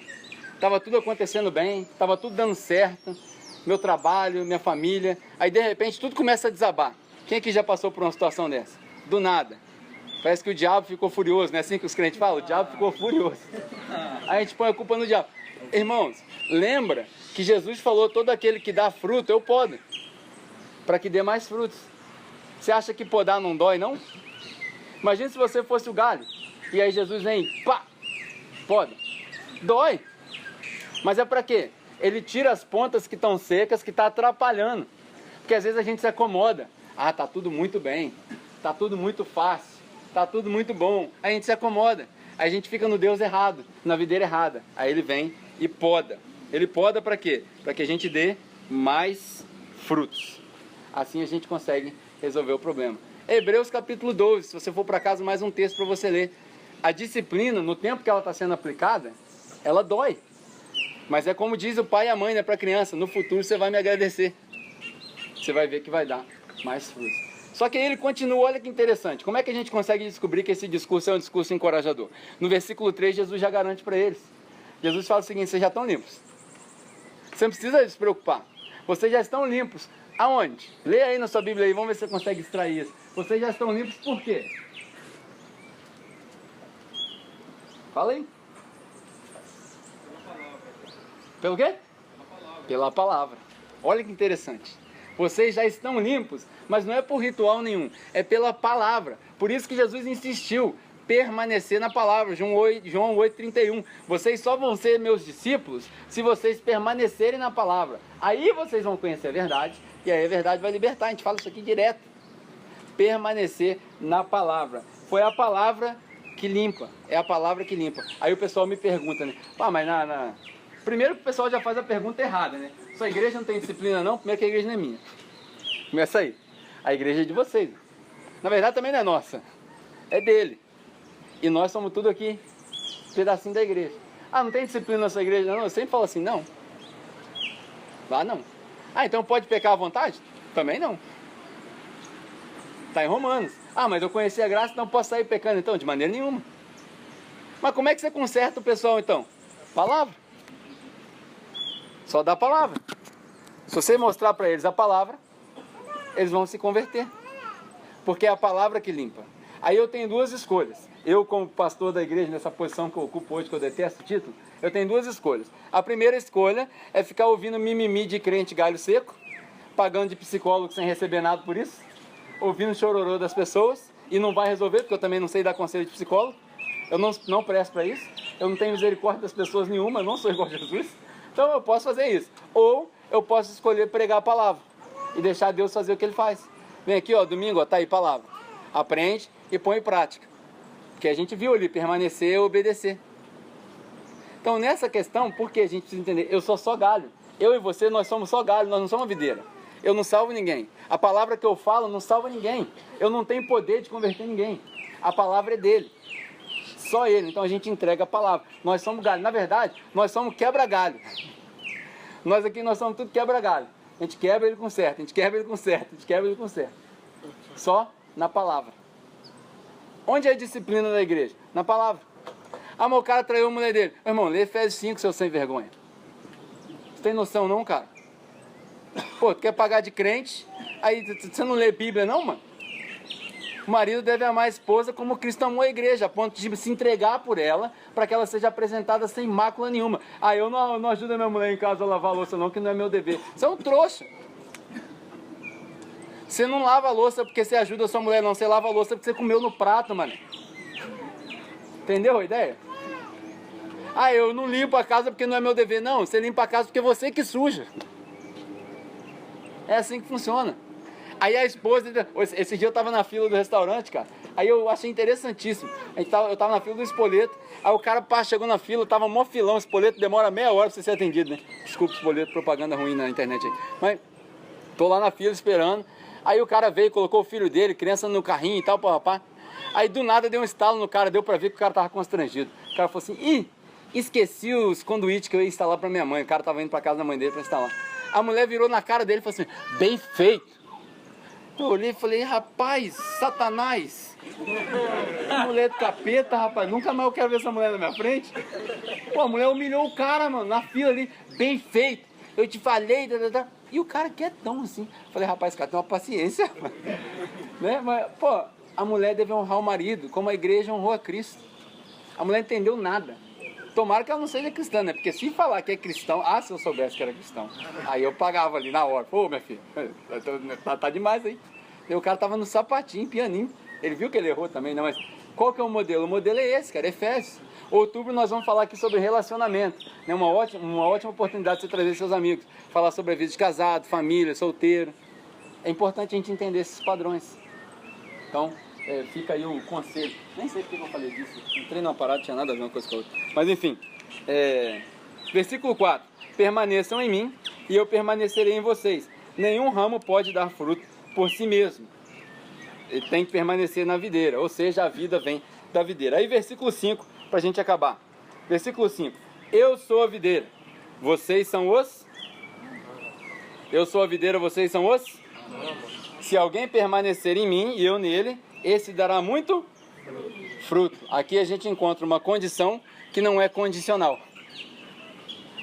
estava tudo acontecendo bem, estava tudo dando certo, meu trabalho, minha família, aí de repente tudo começa a desabar. Quem aqui já passou por uma situação dessa? Do nada. Parece que o diabo ficou furioso, não é assim que os crentes falam? O diabo ficou furioso. Aí a gente põe a culpa no diabo. Irmãos, lembra que Jesus falou, todo aquele que dá fruto, eu podo, para que dê mais frutos. Você acha que podar não dói, não? Imagina se você fosse o galho, e aí Jesus vem, pá, poda. Dói. Mas é para quê? Ele tira as pontas que estão secas, que está atrapalhando. Porque às vezes a gente se acomoda. Ah, tá tudo muito bem, tá tudo muito fácil, tá tudo muito bom. Aí a gente se acomoda. Aí a gente fica no Deus errado, na videira errada. Aí ele vem e poda. Ele poda para quê? Para que a gente dê mais frutos. Assim a gente consegue resolver o problema. Hebreus capítulo 12, se você for para casa, mais um texto para você ler. A disciplina, no tempo que ela está sendo aplicada, ela dói. Mas é como diz o pai e a mãe, né, para a criança, no futuro você vai me agradecer. Você vai ver que vai dar mais frutos. Só que aí ele continua, olha que interessante. Como é que a gente consegue descobrir que esse discurso é um discurso encorajador? No versículo 3, Jesus já garante para eles. Jesus fala o seguinte, vocês já estão limpos. Você não precisa se preocupar. Vocês já estão limpos. Aonde? Leia aí na sua Bíblia aí, vamos ver se você consegue extrair isso. Vocês já estão limpos por quê? Fala aí. Pelo quê? Pela palavra. Olha que interessante. Vocês já estão limpos, mas não é por ritual nenhum, é pela palavra. Por isso que Jesus insistiu, permanecer na palavra. João 8,31. Vocês só vão ser meus discípulos se vocês permanecerem na palavra. Aí vocês vão conhecer a verdade, e aí a verdade vai libertar. A gente fala isso aqui direto. Permanecer na palavra. Foi a palavra que limpa, é a palavra que limpa. Aí o pessoal me pergunta, né? Ah, mas primeiro que o pessoal já faz a pergunta errada, né? Sua igreja não tem disciplina não? Primeiro que a igreja não é minha. Começa aí. A igreja é de vocês. Na verdade também não é nossa. É dele. E nós somos tudo aqui, pedacinho da igreja. Ah, não tem disciplina na sua igreja não? Eu sempre falo assim, não. Lá não. Ah, então pode pecar à vontade? Também não. Está em Romanos. Ah, mas eu conheci a graça, então posso sair pecando então? De maneira nenhuma. Mas como é que você conserta o pessoal então? Palavra. Só dá a palavra. Se você mostrar para eles a palavra, eles vão se converter. Porque é a palavra que limpa. Aí eu tenho duas escolhas. Eu, como pastor da igreja, nessa posição que eu ocupo hoje, que eu detesto o título, eu tenho duas escolhas. A primeira escolha é ficar ouvindo mimimi de crente galho seco, pagando de psicólogo sem receber nada por isso, ouvindo chororô das pessoas, e não vai resolver, porque eu também não sei dar conselho de psicólogo. Eu não presto para isso. Eu não tenho misericórdia das pessoas nenhuma, eu não sou igual a Jesus. Então eu posso fazer isso. Ou eu posso escolher pregar a palavra e deixar Deus fazer o que Ele faz. Vem aqui, ó, domingo, ó, tá aí, palavra. Aprende e põe em prática. Porque a gente viu ali, permanecer e obedecer. Então nessa questão, por que a gente precisa entender? Eu sou só galho. Eu e você, nós somos só galho, nós não somos videira. Eu não salvo ninguém. A palavra que eu falo não salva ninguém. Eu não tenho poder de converter ninguém. A palavra é dele. Só ele. Então a gente entrega a palavra. Nós somos galho. Na verdade, nós somos quebra-galho. Nós aqui, nós somos tudo quebra-galho. A gente quebra, ele conserta. A gente quebra, ele conserta. A gente quebra, ele conserta. Só na palavra. Onde é a disciplina da igreja? Na palavra. Ah, mas o cara traiu a mulher dele. Meu irmão, lê Efésios 5, seu sem vergonha. Você tem noção não, cara? Pô, tu quer pagar de crente? Aí você não lê Bíblia não, mano? O marido deve amar a esposa como Cristo amou a igreja, a ponto de se entregar por ela, para que ela seja apresentada sem mácula nenhuma. Ah, eu não ajudo a minha mulher em casa a lavar a louça não, que não é meu dever. Você é um trouxa. Você não lava a louça porque você ajuda a sua mulher, não. Você lava a louça porque você comeu no prato, mano. Entendeu a ideia? Ah, eu não limpo a casa porque não é meu dever. Não, você limpa a casa porque você que suja. É assim que funciona. Aí a esposa, esse dia eu tava na fila do restaurante, cara, aí eu achei interessantíssimo, eu tava na fila do espoleto, aí o cara chegou na fila, tava mó filão, o espoleto demora meia hora pra você ser atendido, né? Desculpa, espoleto, propaganda ruim na internet aí, mas tô lá na fila esperando, aí o cara veio, colocou o filho dele, criança no carrinho e tal, papá. Aí do nada deu um estalo no cara, deu pra ver que o cara tava constrangido. O cara falou assim, esqueci os conduítes que eu ia instalar pra minha mãe, o cara tava indo pra casa da mãe dele pra instalar. A mulher virou na cara dele e falou assim, bem feito. Eu olhei e falei, rapaz, Satanás, mulher do capeta, rapaz, nunca mais eu quero ver essa mulher na minha frente. Pô, a mulher humilhou o cara, mano, na fila ali, bem feito, eu te falei, e o cara quietão assim. Falei, rapaz, esse cara tem uma paciência, né? Mas, pô, a mulher deve honrar o marido, como a igreja honrou a Cristo. A mulher entendeu nada. Tomara que ela não seja cristã, né? Porque se falar que é cristão, se eu soubesse que era cristão, aí eu pagava ali na hora. Pô, minha filha, tá demais aí. E o cara tava no sapatinho, pianinho. Ele viu que ele errou também, não, mas qual que é o modelo? O modelo é esse, cara, Efésios. Outubro nós vamos falar aqui sobre relacionamento, né? Uma ótima oportunidade de você trazer seus amigos, falar sobre a vida de casado, família, solteiro. É importante a gente entender esses padrões. Então, fica aí o conselho. Nem sei porque eu falei disso. Entrei numa parada, não tinha nada a ver uma coisa com a outra. Mas enfim. Versículo 4. Permaneçam em mim e eu permanecerei em vocês. Nenhum ramo pode dar fruto por si mesmo. Ele tem que permanecer na videira. Ou seja, a vida vem da videira. Aí versículo 5, para a gente acabar. Versículo 5. Eu sou a videira. Vocês são os... Eu sou a videira, vocês são os... Se alguém permanecer em mim e eu nele, esse dará muito fruto. Aqui a gente encontra uma condição que não é condicional.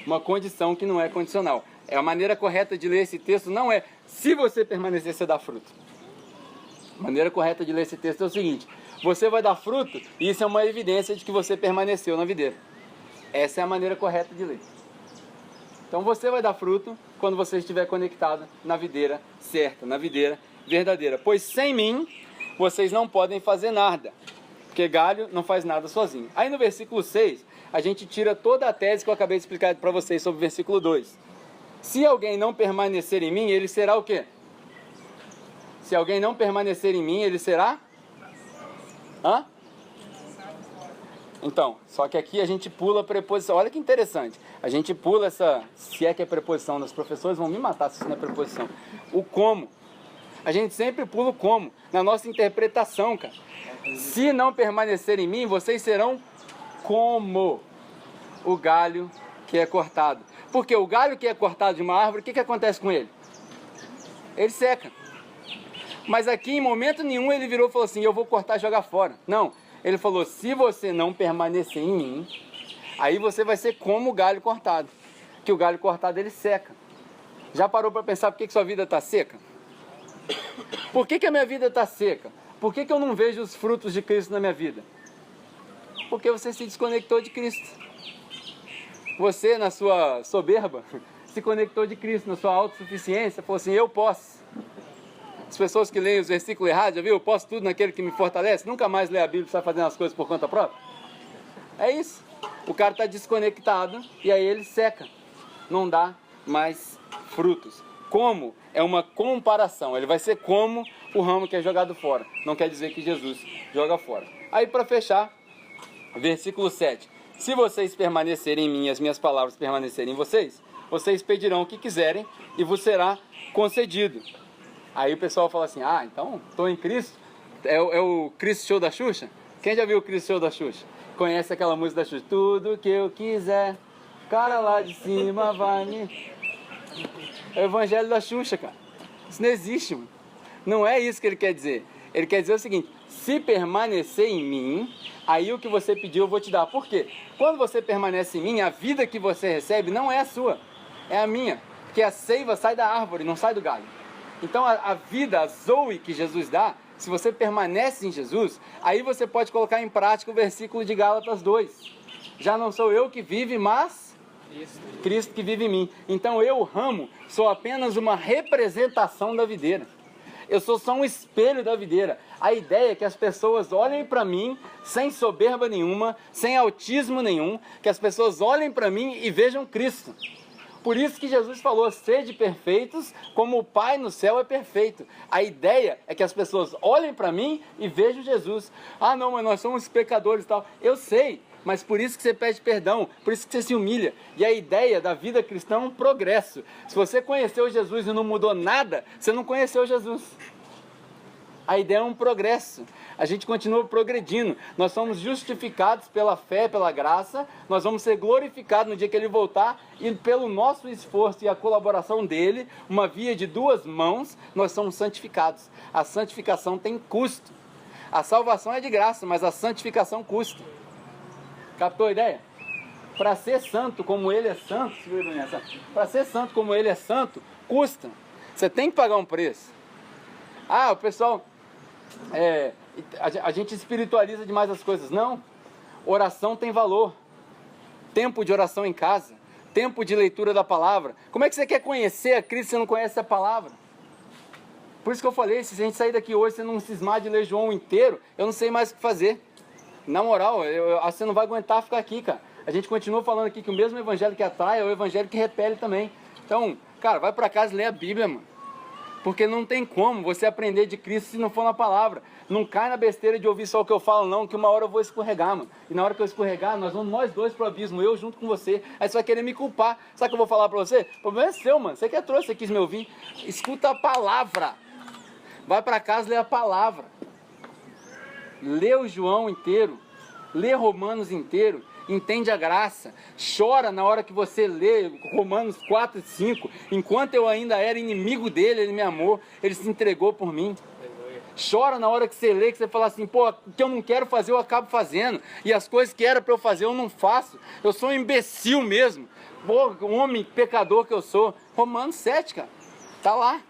Uma condição que não é condicional. A maneira correta de ler esse texto não é se você permanecer, você dá fruto. A maneira correta de ler esse texto é o seguinte: você vai dar fruto e isso é uma evidência de que você permaneceu na videira. Essa é a maneira correta de ler. Então você vai dar fruto quando você estiver conectado na videira certa, na videira verdadeira. Pois sem mim, vocês não podem fazer nada. Porque galho não faz nada sozinho. Aí no versículo 6, a gente tira toda a tese que eu acabei de explicar para vocês sobre o versículo 2. Se alguém não permanecer em mim, ele será o quê? Se alguém não permanecer em mim, ele será? Então, só que aqui a gente pula a preposição. Olha que interessante. A gente pula essa, se é que é preposição, os professores vão me matar se isso não é preposição. O como. A gente sempre pula o como, na nossa interpretação, cara. Se não permanecer em mim, vocês serão como o galho que é cortado. Porque o galho que é cortado de uma árvore, o que acontece com ele? Ele seca. Mas aqui, em momento nenhum, ele virou e falou assim, eu vou cortar e jogar fora. Não. Ele falou, se você não permanecer em mim, aí você vai ser como o galho cortado. Que o galho cortado, ele seca. Já parou para pensar por que sua vida está seca? Por que a minha vida está seca? Por que eu não vejo os frutos de Cristo na minha vida? Porque você se desconectou de Cristo. Você, na sua soberba, se conectou de Cristo, na sua autossuficiência, falou assim, eu posso. As pessoas que leem os versículos errados, já viu? Eu posso tudo naquele que me fortalece. Nunca mais lê a Bíblia e sai fazendo as coisas por conta própria. É isso. O cara está desconectado e aí ele seca. Não dá mais frutos. Como? É uma comparação. Ele vai ser como o ramo que é jogado fora. Não quer dizer que Jesus joga fora. Aí para fechar, versículo 7. Se vocês permanecerem em mim e as minhas palavras permanecerem em vocês, vocês pedirão o que quiserem e vos será concedido. Aí o pessoal fala assim, então estou em Cristo. É o Cristo Show da Xuxa? Quem já viu o Cristo Show da Xuxa? Conhece aquela música da Xuxa? Tudo que eu quiser, cara lá de cima vai me... É o evangelho da Xuxa, cara. Isso não existe, mano. Não é isso que ele quer dizer. Ele quer dizer o seguinte, se permanecer em mim, aí o que você pediu eu vou te dar. Por quê? Quando você permanece em mim, a vida que você recebe não é a sua, é a minha. Porque a seiva sai da árvore, não sai do galho. Então a vida, a Zoe que Jesus dá, se você permanece em Jesus, aí você pode colocar em prática o versículo de Gálatas 2. Já não sou eu que vive, mas Cristo que vive em mim. Então eu, o ramo, sou apenas uma representação da videira. Eu sou só um espelho da videira. A ideia é que as pessoas olhem para mim sem soberba nenhuma, sem autismo nenhum, que as pessoas olhem para mim e vejam Cristo. Por isso que Jesus falou, sede perfeitos, como o Pai no céu é perfeito. A ideia é que as pessoas olhem para mim e vejam Jesus. Ah não, mas nós somos pecadores e tal. Eu sei, mas por isso que você pede perdão, por isso que você se humilha. E a ideia da vida cristã é um progresso. Se você conheceu Jesus e não mudou nada, você não conheceu Jesus. A ideia é um progresso. A gente continua progredindo. Nós somos justificados pela fé, pela graça. Nós vamos ser glorificados no dia que Ele voltar. E pelo nosso esforço e a colaboração dEle, uma via de duas mãos, nós somos santificados. A santificação tem custo. A salvação é de graça, mas a santificação custa. Captou a ideia? Para ser santo como Ele é santo, para ser santo como Ele é santo, custa. Você tem que pagar um preço. Ah, o pessoal... a gente espiritualiza demais as coisas. Não, oração tem valor. Tempo de oração em casa, tempo de leitura da palavra. Como é que você quer conhecer a Cristo se você não conhece a palavra? Por isso que eu falei, se a gente sair daqui hoje, você não cismar de ler João inteiro, eu não sei mais o que fazer. Na moral, você não vai aguentar ficar aqui, cara. A gente continua falando aqui que o mesmo evangelho que atrai é o evangelho que repele também. Então, cara, vai para casa e lê a Bíblia, mano. Porque não tem como você aprender de Cristo se não for na palavra. Não cai na besteira de ouvir só o que eu falo, não, que uma hora eu vou escorregar, mano. E na hora que eu escorregar, nós dois pro abismo, eu junto com você. Aí você vai querer me culpar. Sabe o que eu vou falar pra você? O problema é seu, mano. Você que é trouxa, você quis me ouvir. Escuta a palavra. Vai pra casa e lê a palavra. Lê o João inteiro. Lê Romanos inteiro. Entende a graça, chora na hora que você lê Romanos 4 e 5, enquanto eu ainda era inimigo dele, ele me amou, ele se entregou por mim. Chora na hora que você lê, que você fala assim, pô, o que eu não quero fazer eu acabo fazendo, e as coisas que era para eu fazer eu não faço, eu sou um imbecil mesmo, pô, um homem pecador que eu sou. Romanos 7, cara, tá lá.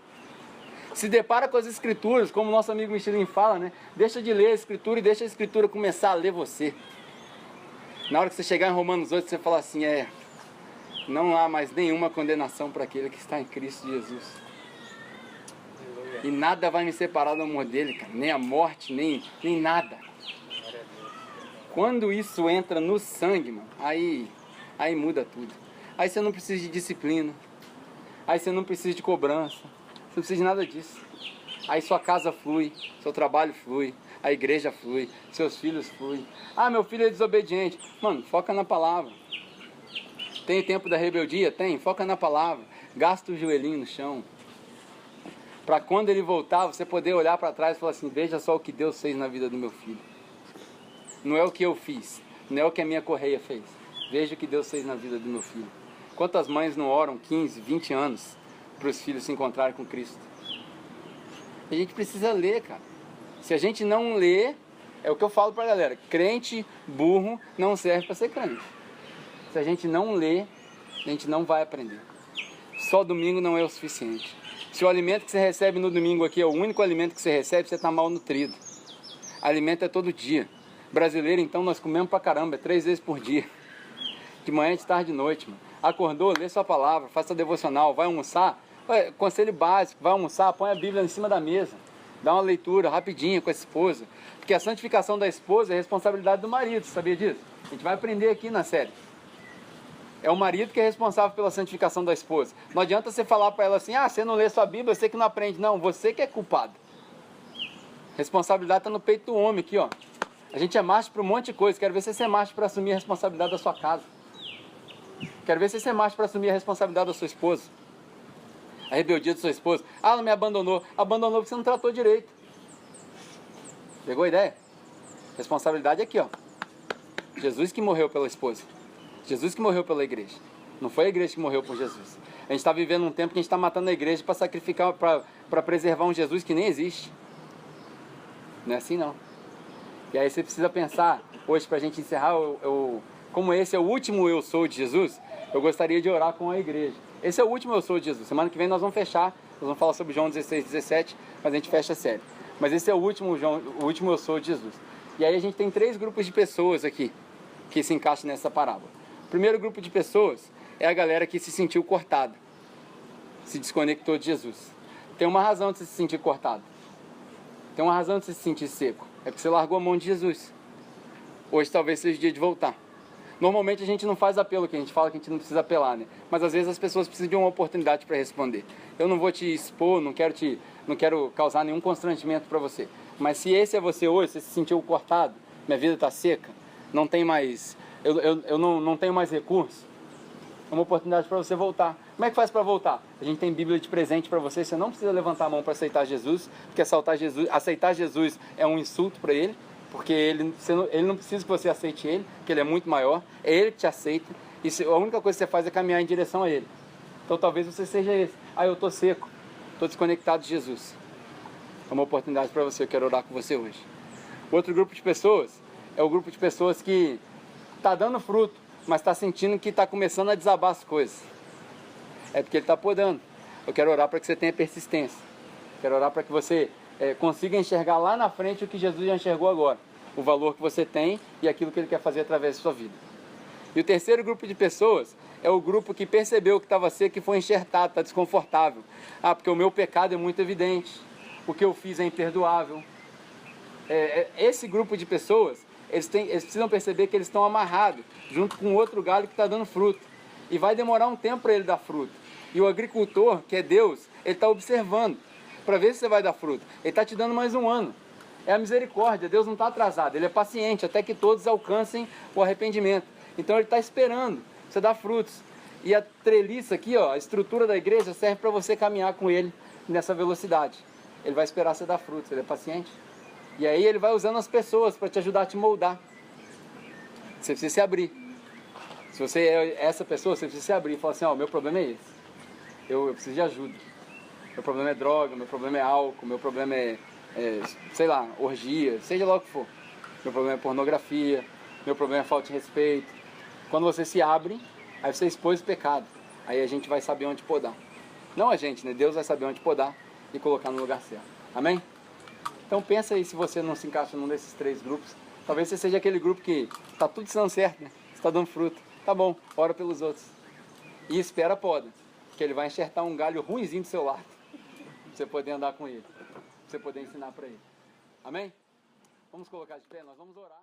Se depara com as escrituras, como o nosso amigo Michelin fala, né? Deixa de ler a escritura e deixa a escritura começar a ler você. Na hora que você chegar em Romanos 8, você fala assim, não há mais nenhuma condenação para aquele que está em Cristo Jesus. E nada vai me separar do amor dele, cara. Nem a morte, nem nada. Quando isso entra no sangue, mano, aí muda tudo. Aí você não precisa de disciplina. Aí você não precisa de cobrança. Você não precisa de nada disso. Aí sua casa flui, seu trabalho flui, a igreja flui, seus filhos fluem. Ah, meu filho é desobediente. Mano, foca na palavra. Tem tempo da rebeldia? Tem. Foca na palavra. Gasta o joelhinho no chão. Para quando ele voltar, você poder olhar para trás e falar assim, veja só o que Deus fez na vida do meu filho. Não é o que eu fiz, não é o que a minha correia fez. Veja o que Deus fez na vida do meu filho. Quantas mães não oram 15, 20 anos para os filhos se encontrarem com Cristo? A gente precisa ler, cara. Se a gente não lê, é o que eu falo pra galera, crente burro não serve para ser crente. Se a gente não lê, a gente não vai aprender. Só domingo não é o suficiente. Se o alimento que você recebe no domingo aqui é o único alimento que você recebe, você está mal nutrido. Alimento é todo dia. Brasileiro, então, nós comemos pra caramba, 3 vezes por dia. De manhã, de tarde, de noite, mano. Acordou, lê sua palavra, faça devocional, vai almoçar, conselho básico, vai almoçar, põe a Bíblia em cima da mesa. Dá uma leitura rapidinha com a esposa. Porque a santificação da esposa é responsabilidade do marido, sabia disso? A gente vai aprender aqui na série. É o marido que é responsável pela santificação da esposa. Não adianta você falar para ela assim, você não lê sua Bíblia, você que não aprende. Não, você que é culpado. Responsabilidade está no peito do homem aqui, ó. A gente é macho para um monte de coisa. Quero ver se você é macho para assumir a responsabilidade da sua casa. Quero ver se você é macho para assumir a responsabilidade da sua esposa. A rebeldia da sua esposa. Ela me abandonou. Abandonou porque você não tratou direito. Pegou a ideia? Responsabilidade aqui, ó. Jesus que morreu pela esposa. Jesus que morreu pela igreja. Não foi a igreja que morreu por Jesus. A gente está vivendo um tempo que a gente está matando a igreja para sacrificar, para preservar um Jesus que nem existe. Não é assim não. E aí você precisa pensar, hoje para a gente encerrar, como esse é o último eu sou de Jesus, eu gostaria de orar com a igreja. Esse é o último eu sou de Jesus. Semana que vem nós vamos fechar, nós vamos falar sobre João 16, 17, mas a gente fecha a série. Mas esse é o último eu sou de Jesus. E aí a gente tem 3 grupos de pessoas aqui, que se encaixam nessa parábola. O primeiro grupo de pessoas é a galera que se sentiu cortada, se desconectou de Jesus. Tem uma razão de você se sentir cortado. Tem uma razão de você se sentir seco. É porque você largou a mão de Jesus. Hoje talvez seja o dia de voltar. Normalmente a gente não faz apelo, que a gente fala que a gente não precisa apelar, né? Mas às vezes as pessoas precisam de uma oportunidade para responder. Eu não vou te expor, não quero causar nenhum constrangimento para você. Mas se esse é você hoje, você se sentiu cortado, minha vida está seca, não tem mais, eu não tenho mais recursos, é uma oportunidade para você voltar. Como é que faz para voltar? A gente tem Bíblia de presente para você, você não precisa levantar a mão para aceitar Jesus, porque aceitar Jesus é um insulto para ele, porque ele não precisa que você aceite ele, porque ele é muito maior, é ele que te aceita, e a única coisa que você faz é caminhar em direção a ele. Então talvez você seja esse. Eu estou seco, estou desconectado de Jesus. É uma oportunidade para você, eu quero orar com você hoje. Outro grupo de pessoas é o grupo de pessoas que está dando fruto, mas está sentindo que está começando a desabar as coisas. É porque ele está podando. Eu quero orar para que você tenha persistência. Quero orar para que você consiga enxergar lá na frente o que Jesus já enxergou agora. O valor que você tem e aquilo que ele quer fazer através da sua vida. E o terceiro grupo de pessoas é o grupo que percebeu que estava seco e foi enxertado, está desconfortável. Porque o meu pecado é muito evidente. O que eu fiz é imperdoável. Esse grupo de pessoas, eles precisam perceber que eles estão amarrados junto com outro galho que está dando fruto. E vai demorar um tempo para ele dar fruto. E o agricultor, que é Deus, ele está observando para ver se você vai dar fruto. Ele está te dando mais um ano. É a misericórdia, Deus não está atrasado, ele é paciente até que todos alcancem o arrependimento. Então ele está esperando você dar frutos. E a treliça aqui, a estrutura da igreja serve para você caminhar com ele nessa velocidade. Ele vai esperar você dar frutos, ele é paciente. E aí ele vai usando as pessoas para te ajudar a te moldar. Você precisa se abrir. Se você é essa pessoa, você precisa se abrir e falar assim, meu problema é esse. Eu preciso de ajuda. Meu problema é droga, meu problema é álcool, meu problema é sei lá, orgia, seja lá o que for. Meu problema é pornografia, meu problema é falta de respeito. Quando você se abre, aí você expôs o pecado. Aí a gente vai saber onde podar. Não a gente, né? Deus vai saber onde podar e colocar no lugar certo. Amém? Então pensa aí se você não se encaixa num desses três grupos. Talvez você seja aquele grupo que está tudo dando certo, né? Está dando fruto. Tá bom, ora pelos outros. E espera a poda, que ele vai enxertar um galho ruinzinho do seu lado. Pra você poder andar com ele. Pra você poder ensinar para ele. Amém? Vamos colocar de pé, nós vamos orar.